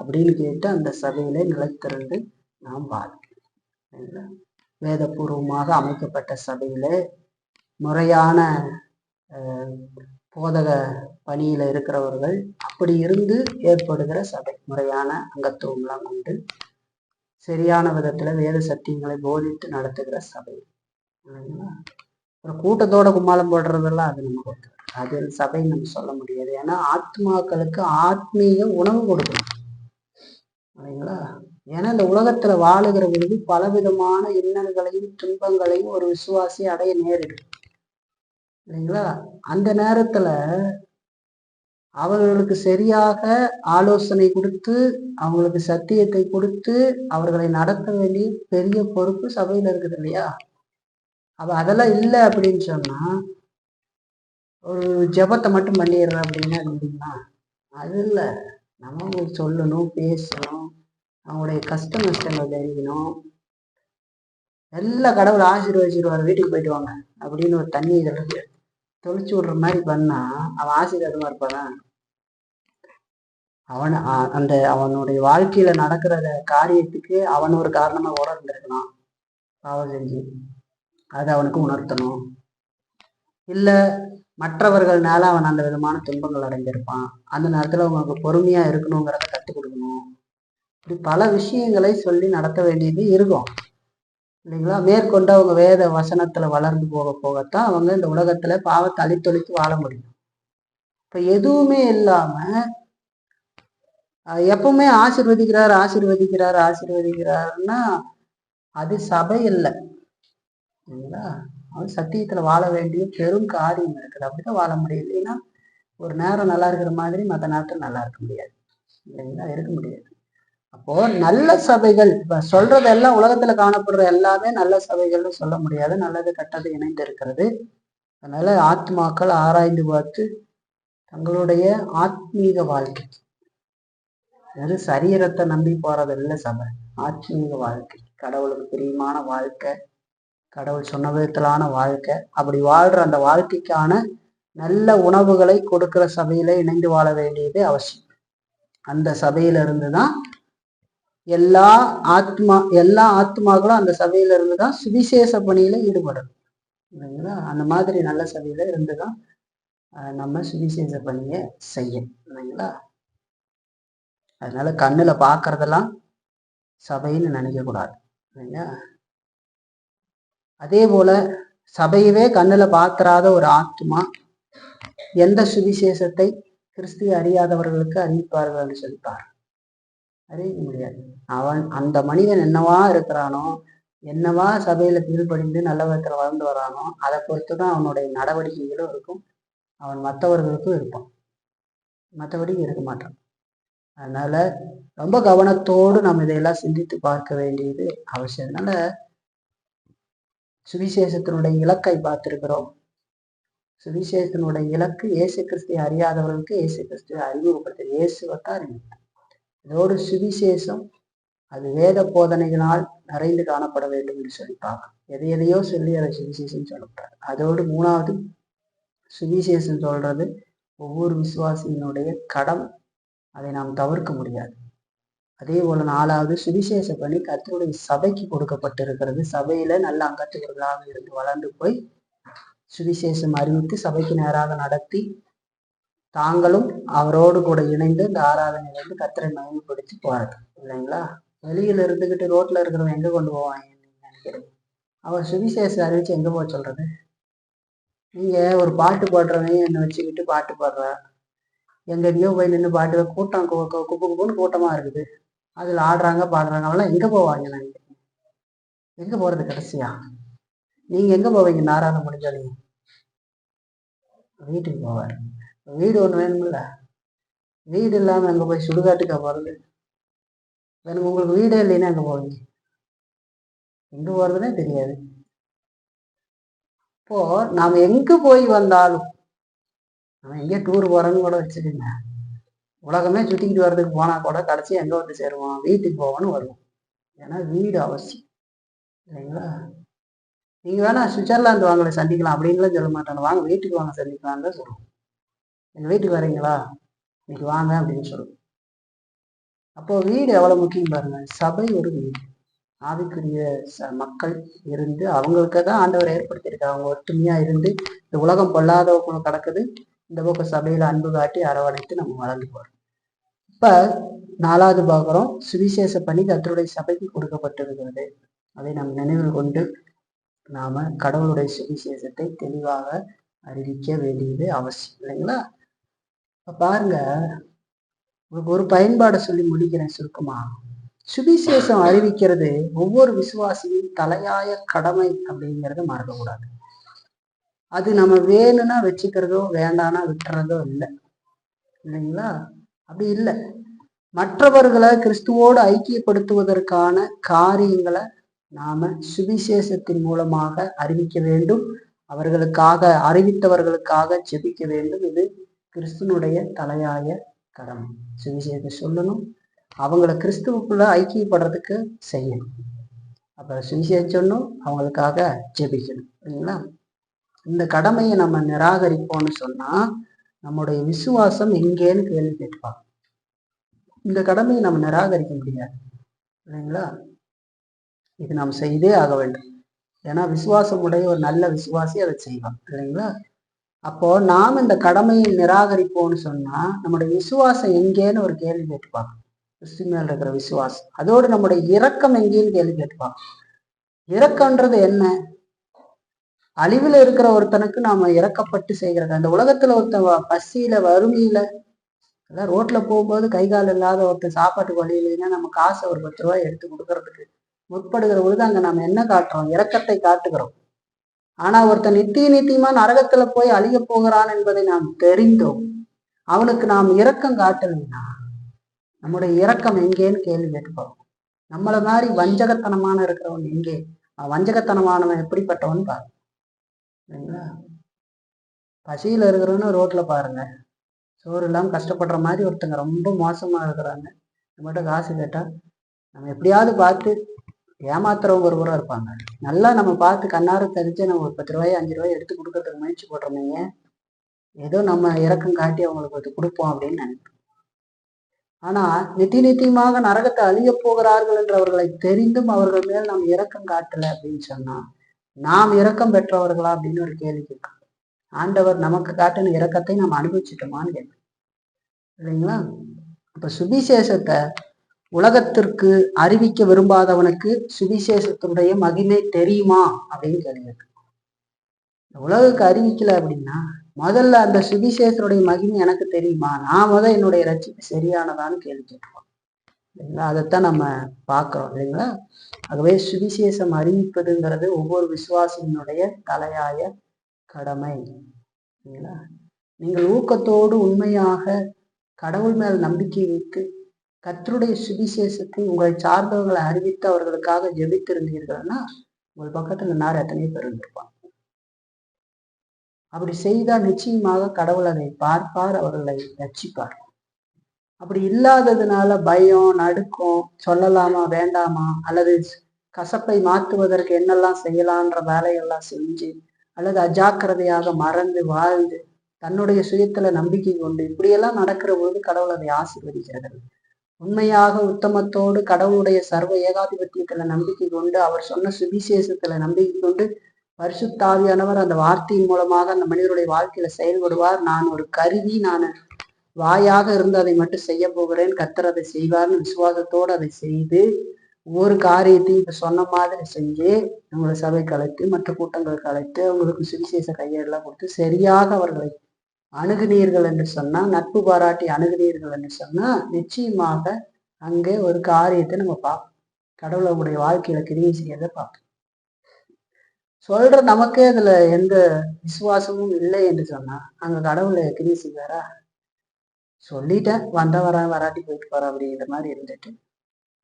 அப்படின்னு கேட்டு அந்த சபையில நிலைத்திருந்து நாம் பார்க்கிறோம். வேதபூர்வமாக அமைக்கப்பட்ட சபையில முறையான போதக பணியில இருக்கிறவர்கள் அப்படி இருந்து ஏற்படுகிற சபை, முறையான அங்கத்துவம்லாம் கொண்டு சரியான விதத்துல வேத சத்தியங்களை போதித்து நடத்துகிற சபை. அப்புறம் கூட்டத்தோட கும்மாளம் போடுறதெல்லாம் அது நமக்கு அது சபைன்னு நம்ம சொல்ல முடியாது. ஏன்னா ஆத்மாக்களுக்கு ஆத்மீக உணவு கொடுக்கணும் இல்லைங்களா. ஏன்னா இந்த உலகத்துல வாழுகிற பொழுது பலவிதமான இன்னல்களையும் துன்பங்களையும் ஒரு விசுவாசி அடைய நேரிடும் இல்லைங்களா. அந்த நேரத்துல அவர்களுக்கு சரியாக ஆலோசனை கொடுத்து அவங்களுக்கு சத்தியத்தை கொடுத்து அவர்களை நடத்த வேண்டிய பெரிய பொறுப்பு சபையில இருக்குது இல்லையா. அதெல்லாம் இல்லை அப்படின்னு சொன்னா ஒரு ஜபத்தை மட்டும் பண்ணிடுற அப்படின்னா அது முடியுமா? அது இல்லை. நம்ம சொல்லணும், பேசணும், அவங்களுடைய கஷ்ட நஷ்டங்கள் தெரிவிக்கணும். எல்லா கடவுள் ஆசீர்வதிச்சிருவார், வீட்டுக்கு போயிட்டு வாங்க அப்படின்னு ஒரு தண்ணி இதெல்லாம் தொளிச்சு விடுற மாதிரி பண்ணா அவன் ஆசீர்வாதமா இருப்பான். அவனுடைய வாழ்க்கையில நடக்கிற காரியத்துக்கு அவன் ஒரு காரணமா கூட இருந்திருக்கலாம், பாவம் செஞ்சு. அதை அவனுக்கு உணர்த்தணும். இல்ல மற்றவர்கள்னால அவன் அந்த விதமான துன்பங்கள் அடைஞ்சிருப்பான். அந்த நேரத்துல அவங்களுக்கு பொறுமையா இருக்கணுங்கிறத கற்றுக் கொடுக்கணும். இப்படி பல விஷயங்களை சொல்லி நடத்த வேண்டியது இருக்கும் இல்லைங்களா. மேற்கொண்டு அவங்க வேத வசனத்துல வளர்ந்து போக போகத்தான் அவங்க இந்த உலகத்துல பாவத்தை அழித்தொழித்து வாழ முடியும். இப்ப எதுவுமே இல்லாம எப்பவுமே ஆசீர்வதிக்கிறார் ஆசீர்வதிக்கிறார் ஆசீர்வதிக்கிறாருன்னா அது சபை இல்லை இல்லைங்களா. அவன் சத்தியத்துல வாழ வேண்டிய பெரும் காரியம் இருக்குது. அப்படிதான் வாழ முடியும். இல்லைன்னா ஒரு நேரம் நல்லா இருக்கிற மாதிரி மற்ற நேரத்தில் நல்லா இருக்க முடியாது இல்லைங்களா, இருக்க முடியாது. அப்போ நல்ல சபைகள் இப்ப சொல்றதெல்லாம் உலகத்துல காணப்படுற எல்லாமே நல்ல சபைகள்னு சொல்ல முடியாது. நல்லது கெட்டது இணைந்து இருக்கிறது. அதனால ஆத்மாக்கள் ஆராய்ந்து பார்த்து தங்களுடைய ஆத்மீக வாழ்க்கை, அதாவது சரீரத்தை நம்பி போறது இல்லை சபை, ஆத்மீக வாழ்க்கை, கடவுளுக்கு பிரியமான வாழ்க்கை, கடவுள் சொன்ன விதத்திலான வாழ்க்கை, அப்படி வாழ்ற அந்த வாழ்க்கைக்கான நல்ல உணவுகளை கொடுக்கிற சபையில இணைந்து வாழ வேண்டியது அவசியம். அந்த சபையில இருந்துதான் எல்லா ஆத்மாக்களும் அந்த சபையில இருந்துதான் சுவிசேஷ பணியில ஈடுபடணும் இல்லைங்களா. அந்த மாதிரி நல்ல சபையில இருந்துதான் நம்ம சுவிசேஷ பணியை செய்யணும் இல்லைங்களா. அதனால கண்ணுல பாக்குறதெல்லாம் சபைன்னு நினைக்க கூடாது இல்லைங்களா. அதே போல சபையவே கண்ணுல பாத்திராத ஒரு ஆத்மா எந்த சுவிசேஷத்தை கிறிஸ்துவை அறியாதவர்களுக்கு அறிவிப்பார்கள் சொல்லிப்பார், அறிய முடியாது. அவன் அந்த மனிதன் என்னவா இருக்கிறானோ, என்னவா சபையில கீழ்ப்படிந்து நல்ல விதத்துல வளர்ந்து வரானோ அதை பொறுத்துதான் அவனுடைய நடவடிக்கைகளும் இருக்கும், அவன் மற்றவர்களுக்கும் இருப்பான், மற்றபடி இருக்க மாட்டான். அதனால ரொம்ப கவனத்தோடு நம்ம இதையெல்லாம் சிந்தித்து பார்க்க வேண்டியது அவசியம். அதனால சுவிசேஷத்தினுடைய இலக்கை பார்த்திருக்கிறோம். சுவிசேஷத்தினுடைய இலக்கு இயேசு கிறிஸ்துவை அறியாதவர்களுக்கு இயேசு கிறிஸ்துவை அறிமுகப்படுத்த, இயேசுவத்தான் அறிமுகம். இதோடு சுவிசேஷம் அது வேத போதனைகளால் நிறைந்து காணப்பட வேண்டும் என்று சொல்லி பார்க்கணும். எதையோ சொல்லி அதை சுவிசேஷம் சொல்லப்படாது. அதோடு மூணாவது, சுவிசேஷம் சொல்றது ஒவ்வொரு விசுவாசியினுடைய கடன், அதை நாம் தவிர்க்க முடியாது. அதே போல நாலாவது, சுவிசேஷ பணி கர்த்தருடைய சபைக்கு கொடுக்கப்பட்டிருக்கிறது. சபையில நல்ல அங்கத்தவர்களாக இருந்து வளர்ந்து போய் சுவிசேஷம் அறிவித்து சபைக்கு நேராக நடத்தி தாங்களும் அவரோடு கூட இணைந்து இந்த ஆராதனையில இருந்து கர்த்தரை மகிமைப்படுத்தி போறது இல்லைங்களா. வெளியில இருந்துகிட்டு ரோட்ல இருக்கிறவங்க எங்க கொண்டு போவாங்க நினைக்கிறீங்க? அவர் சுவிசேஷம் அறிவிச்சு எங்க போக சொல்றது? நீங்க ஒரு பாட்டு பாடுறவங்க என்னை வச்சுக்கிட்டு பாட்டு பாடுற, எங்கெங்கயோ போய் நின்று பாட்டு, கூட்டம் குப்பு குப்புன்னு கூட்டமா இருக்குது, அதுல ஆடுறாங்க பாடுறாங்க, அவெல்லாம் எங்க போவாங்க நினைக்கிறீங்க? எங்க போறது கடைசியா? நீங்க எங்க போவீங்க? நாராயணம் முடிஞ்சாலும் வீட்டுக்கு போவார். வீடு ஒண்ணு வேணும்ல, வீடு இல்லாம அங்க போய் சுடுகாட்டுக்கா போறது? எனக்கு உங்களுக்கு வீடே இல்லைன்னா எங்க போவீங்க? எங்க போறதுன்னே தெரியாது. இப்போ நாம எங்க போய் வந்தாலும், நம்ம எங்கேயோ டூர் போறோன்னு கூட வச்சுக்கோங்க, உலகமே சுத்திக்கிட்டு வர்றதுக்கு போனா கூட கடைசி எங்க வந்து சேருவோம்? வீட்டுக்கு போவோன்னு வருவோம். ஏன்னா வீடு அவசியம் இல்லைங்களா. நீங்க வேணா சுவிட்சர்லாந்து வாங்கலை சந்திக்கலாம் அப்படின்லாம் சொல்ல மாட்டாங்க, வாங்க வீட்டுக்கு வாங்க சந்திக்கலான்னு தான் சொல்லுவோம். எங்கள் வீட்டுக்கு வரீங்களா, இன்னைக்கு வாங்க அப்படின்னு சொல்லுவோம். அப்போ வீடு எவ்வளவு முக்கியம் பாருங்க. சபை ஒரு வீடு, ஆவிக்குரிய மக்கள் இருந்து அவங்களுக்கு தான் ஆண்டவர் ஏற்படுத்தியிருக்காங்க. அவங்க ஒற்றுமையா இருந்து இந்த உலகம் பொல்லாத கிடக்குது, இந்த பக்கம் சபையில அன்பு காட்டி அரவணைத்து நம்ம வளர்ந்து போறோம். இப்ப 4வது பார்க்கிறோம், சுவிசேஷ பணி கர்த்தருடைய சபைக்கு கொடுக்கப்பட்டிருக்கிறது. அதை நாம் நினைவில் கொண்டு நாம கடவுளுடைய சுவிசேஷத்தை தெளிவாக அறிவிக்க வேண்டியது அவசியம் இல்லைங்களா? இப்ப பாருங்க, உங்களுக்கு ஒரு பயன்பாடை சொல்லி முடிக்கிறேன் சுருக்கமா. சுவிசேஷம் அறிவிக்கிறது ஒவ்வொரு விசுவாசியும் தலையாய கடமை அப்படிங்கிறத மறக்கக்கூடாது. அது நம்ம வேணும்னா வச்சுக்கிறதோ வேண்டானா விட்டுறதோ இல்லை இல்லைங்களா? அப்படி இல்லை. மற்றவர்களை கிறிஸ்துவோடு ஐக்கியப்படுத்துவதற்கான காரியங்களை நாம சுவிசேஷத்தின் மூலமாக அறிவிக்க வேண்டும். அவர்களுக்காக, அறிவித்தவர்களுக்காக ஜெபிக்க வேண்டும். இது கிறிஸ்துவனுடைய தலையாய கடமை. சுவிசேஷத்தை சொல்லணும், அவங்கள கிறிஸ்துவுக்குள்ள ஐக்கியப்படுறதுக்கு செய்யணும். அப்ப சுவிசேஷம் சொல்லணும், அவங்களுக்காக ஜெபிக்கணும் இல்லைங்களா? இந்த கடமையை நம்ம நிராகரிப்போம்னு சொன்னா நம்முடைய விசுவாசம் எங்கேன்னு கேள்வி கேட்பாங்க. இந்த கடமையை நம்ம நிராகரிக்க முடியாது இல்லைங்களா? இது நாம் செய்தே ஆக வேண்டும். ஏன்னா விசுவாசம் உடைய ஒரு நல்ல விசுவாசி அதை செய்வான் இல்லைங்களா? அப்போ நாம் இந்த கடமையை நிராகரிப்போம்னு சொன்னா நம்முடைய விசுவாசம் எங்கேன்னு ஒரு கேள்வி கேட்டுப்பாங்க. கிறிஸ்து மேல் இருக்கிற விசுவாசம், அதோடு நம்முடைய இரக்கம் எங்கேன்னு கேள்வி கேட்டுப்பாங்க. இரக்கம்ன்றது என்ன? அழிவுல இருக்கிற ஒருத்தனுக்கு நாம இறக்கப்பட்டு செய்கிறது. அந்த உலகத்துல ஒருத்தன் பசியில வறுமையில எல்லாம் ரோட்ல போகும்போது கை கால் இல்லாத ஒருத்தர் சாப்பாட்டுக்கு வழி இல்லைன்னா நம்ம காசை ஒரு 10 ரூபாய் எடுத்து கொடுக்கறதுக்கு முற்படுகிற பொழுது அங்க நம்ம என்ன காட்டுறோம்? இரக்கத்தை காட்டுகிறோம். ஆனா ஒருத்தன் நித்தியமா நரகத்துல போய் அழிய போகிறான் என்பதை நாம் தெரிந்தோம், அவனுக்கு நாம் இரக்கம் காட்டலைன்னா நம்முடைய இரக்கம் எங்கேன்னு கேள்வி கேட்டுப்போம். நம்மளை மாதிரி வஞ்சகத்தனமான இருக்கிறவன் எங்கே? வஞ்சகத்தனமானவன் எப்படிப்பட்டவன் பாரு இல்லைங்களா? பசியில இருக்கிறவன்னு ரோட்ல பாருங்க, சோறு இல்லாமல் கஷ்டப்படுற மாதிரி ஒருத்தங்க ரொம்ப மோசமா இருக்கிறாங்க, நம்மகிட்ட காசு கேட்டா நம்ம எப்படியாவது பார்த்து ஏமாத்துறவங்க ஒரு ஊரா இருப்பாங்க. நல்லா நம்ம பார்த்து கண்ணார தெரிஞ்சு நம்ம ஒரு 10 ரூபாய் 5 ரூபாய் எடுத்து கொடுக்கறதுக்கு முயற்சி போடுறோமேங்க, ஏதோ நம்ம இறக்கம் காட்டி அவங்களுக்கு அது கொடுப்போம் அப்படின்னு நினைப்போம். ஆனா நித்தியமாக நரகத்தை அழிய போகிறார்கள் என்றவர்களை தெரிந்தும் அவர்கள் மேல் நாம் இரக்கம் காட்டல அப்படின்னு சொன்னா நாம் இரக்கம் பெற்றவர்களா அப்படின்னு ஒரு கேள்வி கேட்கும். ஆண்டவர் நமக்கு காட்டின இரக்கத்தை நாம் அனுபவிச்சுட்டோமான்னு கேட்கும் இல்லைங்களா? இப்ப சுவிசேஷத்தை உலகத்திற்கு அறிவிக்க விரும்பாதவனுக்கு சுவிசேஷத்தினுடைய மகிமை தெரியுமா அப்படின்னு கேள்வி. உலகுக்கு அறிவிக்கல அப்படின்னா முதல்ல அந்த சுவிசேஷனுடைய மகிமை எனக்கு தெரியுமா, நான் என்னுடைய ரட்சிப்பு சரியானதான்னு கேள்வி கேட்போம் இல்லைங்களா? அதைத்தான் நம்ம பார்க்கிறோம் இல்லைங்களா? ஆகவே சுவிசேஷம் அறிவிப்பதுங்கிறது ஒவ்வொரு விசுவாசியினுடைய தலையாய கடமை இல்லைங்களா? நீங்கள் ஊக்கத்தோடு உண்மையாக கடவுள் மேல் நம்பிக்கை வைத்து கர்த்தருடைய சுவிசேஷத்தை உங்களை சார்ந்தவர்களை அறிவித்து அவர்களுக்காக ஜெபித்திருந்தீர்கள்னா உங்கள் பக்கத்துல நார் எத்தனையோ பேர் இருந்திருப்பாங்க. அப்படி செய்தால் நிச்சயமாக கடவுள் அதை பார்ப்பார், அவர்களை ரட்சிப்பார். அப்படி இல்லாததுனால பயம், நடுக்கம், சொல்லலாமா வேண்டாமா, அல்லது கசப்பை மாற்றுவதற்கு என்னெல்லாம் செய்யலான்ற வேலையெல்லாம் செஞ்சு, அல்லது அஜாக்கிரதையாக மறந்து வாழ்ந்து தன்னுடைய சுயத்துல நம்பிக்கை கொண்டு இப்படியெல்லாம் நடக்கிற பொழுது கடவுள் அதை ஆசீர்வதிக்கிறது. உண்மையாக உத்தமத்தோடு கடவுளுடைய சர்வ ஏகாதிபத்தியத்துல நம்பிக்கை கொண்டு அவர் சொன்ன சுவிசேஷத்துல நம்பிக்கை கொண்டு பரிசுத்தாவியானவர் அந்த வார்த்தையின் மூலமாக அந்த மனிதனுடைய வாழ்க்கையில செயல்படுவார். நான் ஒரு கருவி, நான் வாயாக இருந்து அதை மட்டும் செய்ய போகிறேன், கர்த்தர் அதை செய்வார்னு விசுவாசத்தோடு அதை செய்து ஒவ்வொரு காரியத்தையும் இப்ப சொன்ன மாதிரி செஞ்சு அவங்களை சபைக்கு அழைத்து மற்ற கூட்டங்களுக்கு அழைத்து அவங்களுக்கு சுவிசேஷ கையெல்லாம் கொடுத்து சரியாக அவர்களை அணுகுனீர்கள் என்று சொன்னா, நட்பு பாராட்டி அணுகுனீர்கள் என்று சொன்னா நிச்சயமாக அங்கே ஒரு காரியத்தை நம்ம பார்ப்போம். கடவுள் அவங்களுடைய வாழ்க்கையில கிரியை செய்யறதை பார்ப்போம். சொல்ற நமக்கே அதுல எந்த விசுவாசமும் இல்லை என்று சொன்னா அங்க கடவுளை கிரியை செய்வாரா? சொல்லிட்டேன், வந்த வரேன், வராட்டி போயிட்டு போறேன் அப்படிங்கிற மாதிரி இருந்துட்டு,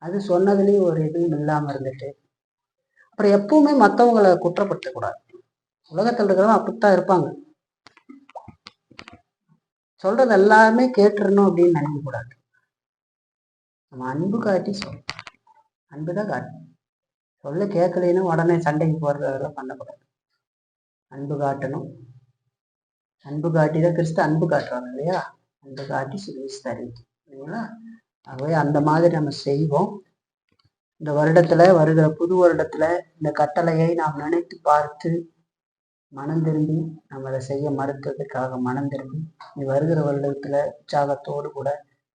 அது சொன்னதுலயும் ஒரு இதுவும் இல்லாம இருந்துட்டு, அப்புறம் எப்பவுமே மற்றவங்களை குற்றப்படுத்த கூடாது. உலகத்துல இருக்கிறவங்க அப்படித்தான் இருப்பாங்க. சொல்றது எல்லாருமே கேட்டுறணும் அப்படின்னு நினைக்க கூடாது. நம்ம அன்பு காட்டி சொல்லணும், அன்புதான் காட்டணும். சொல்ல கேட்கலைன்னா உடனே சண்டைக்கு போறது அதெல்லாம் பண்ணக்கூடாது. அன்பு காட்டணும், அன்பு காட்டி தான் கிறிஸ்து அன்பு காட்டுறாங்க இல்லையா? அன்பு காட்டி சிலுவை அறிவிக்கும் இல்லைங்களா? ஆகவே அந்த மாதிரி நம்ம செய்வோம். இந்த வருடத்துல, வருகிற புது வருடத்துல இந்த கட்டளையை நாம் நினைத்து பார்த்து மனம் திரும்பி நம்ம அதை செய்ய மறுத்ததுக்காக மனம் திரும்பி வருகிற வருடத்துல உற்சாகத்தோடு கூட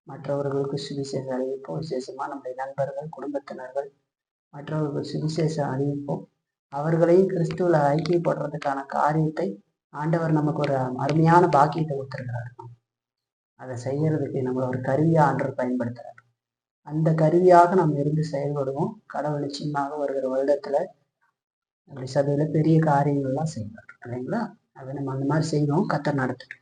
மற்றவர்களுக்கு சுவிசேஷம் அறிவிப்போம். விசேஷமா நம்முடைய நண்பர்கள், குடும்பத்தினர்கள் மற்றவர்களுக்கு சுவிசேஷம் அறிவிப்போம். அவர்களையும் கிறிஸ்துவில் ஐக்கியப்படுறதுக்கான காரியத்தை ஆண்டவர் நமக்கு ஒரு அருமையான பாக்கியத்தை கொடுத்துருக்கிறார். அதை செய்யறதுக்கு நம்மளை ஒரு கருவியா ஆண்டவர் பயன்படுத்துறார். அந்த கருவியாக நம்ம இருந்து செயல்படுவோம். கடவுள் நிச்சயமாக வருகிற வருடத்துல அப்படி சபையில பெரிய காரியங்கள்லாம் செய்வார் இல்லைங்களா? அதை நம்ம அந்த மாதிரி செய்வோம். கர்த்தர் நடத்தும்.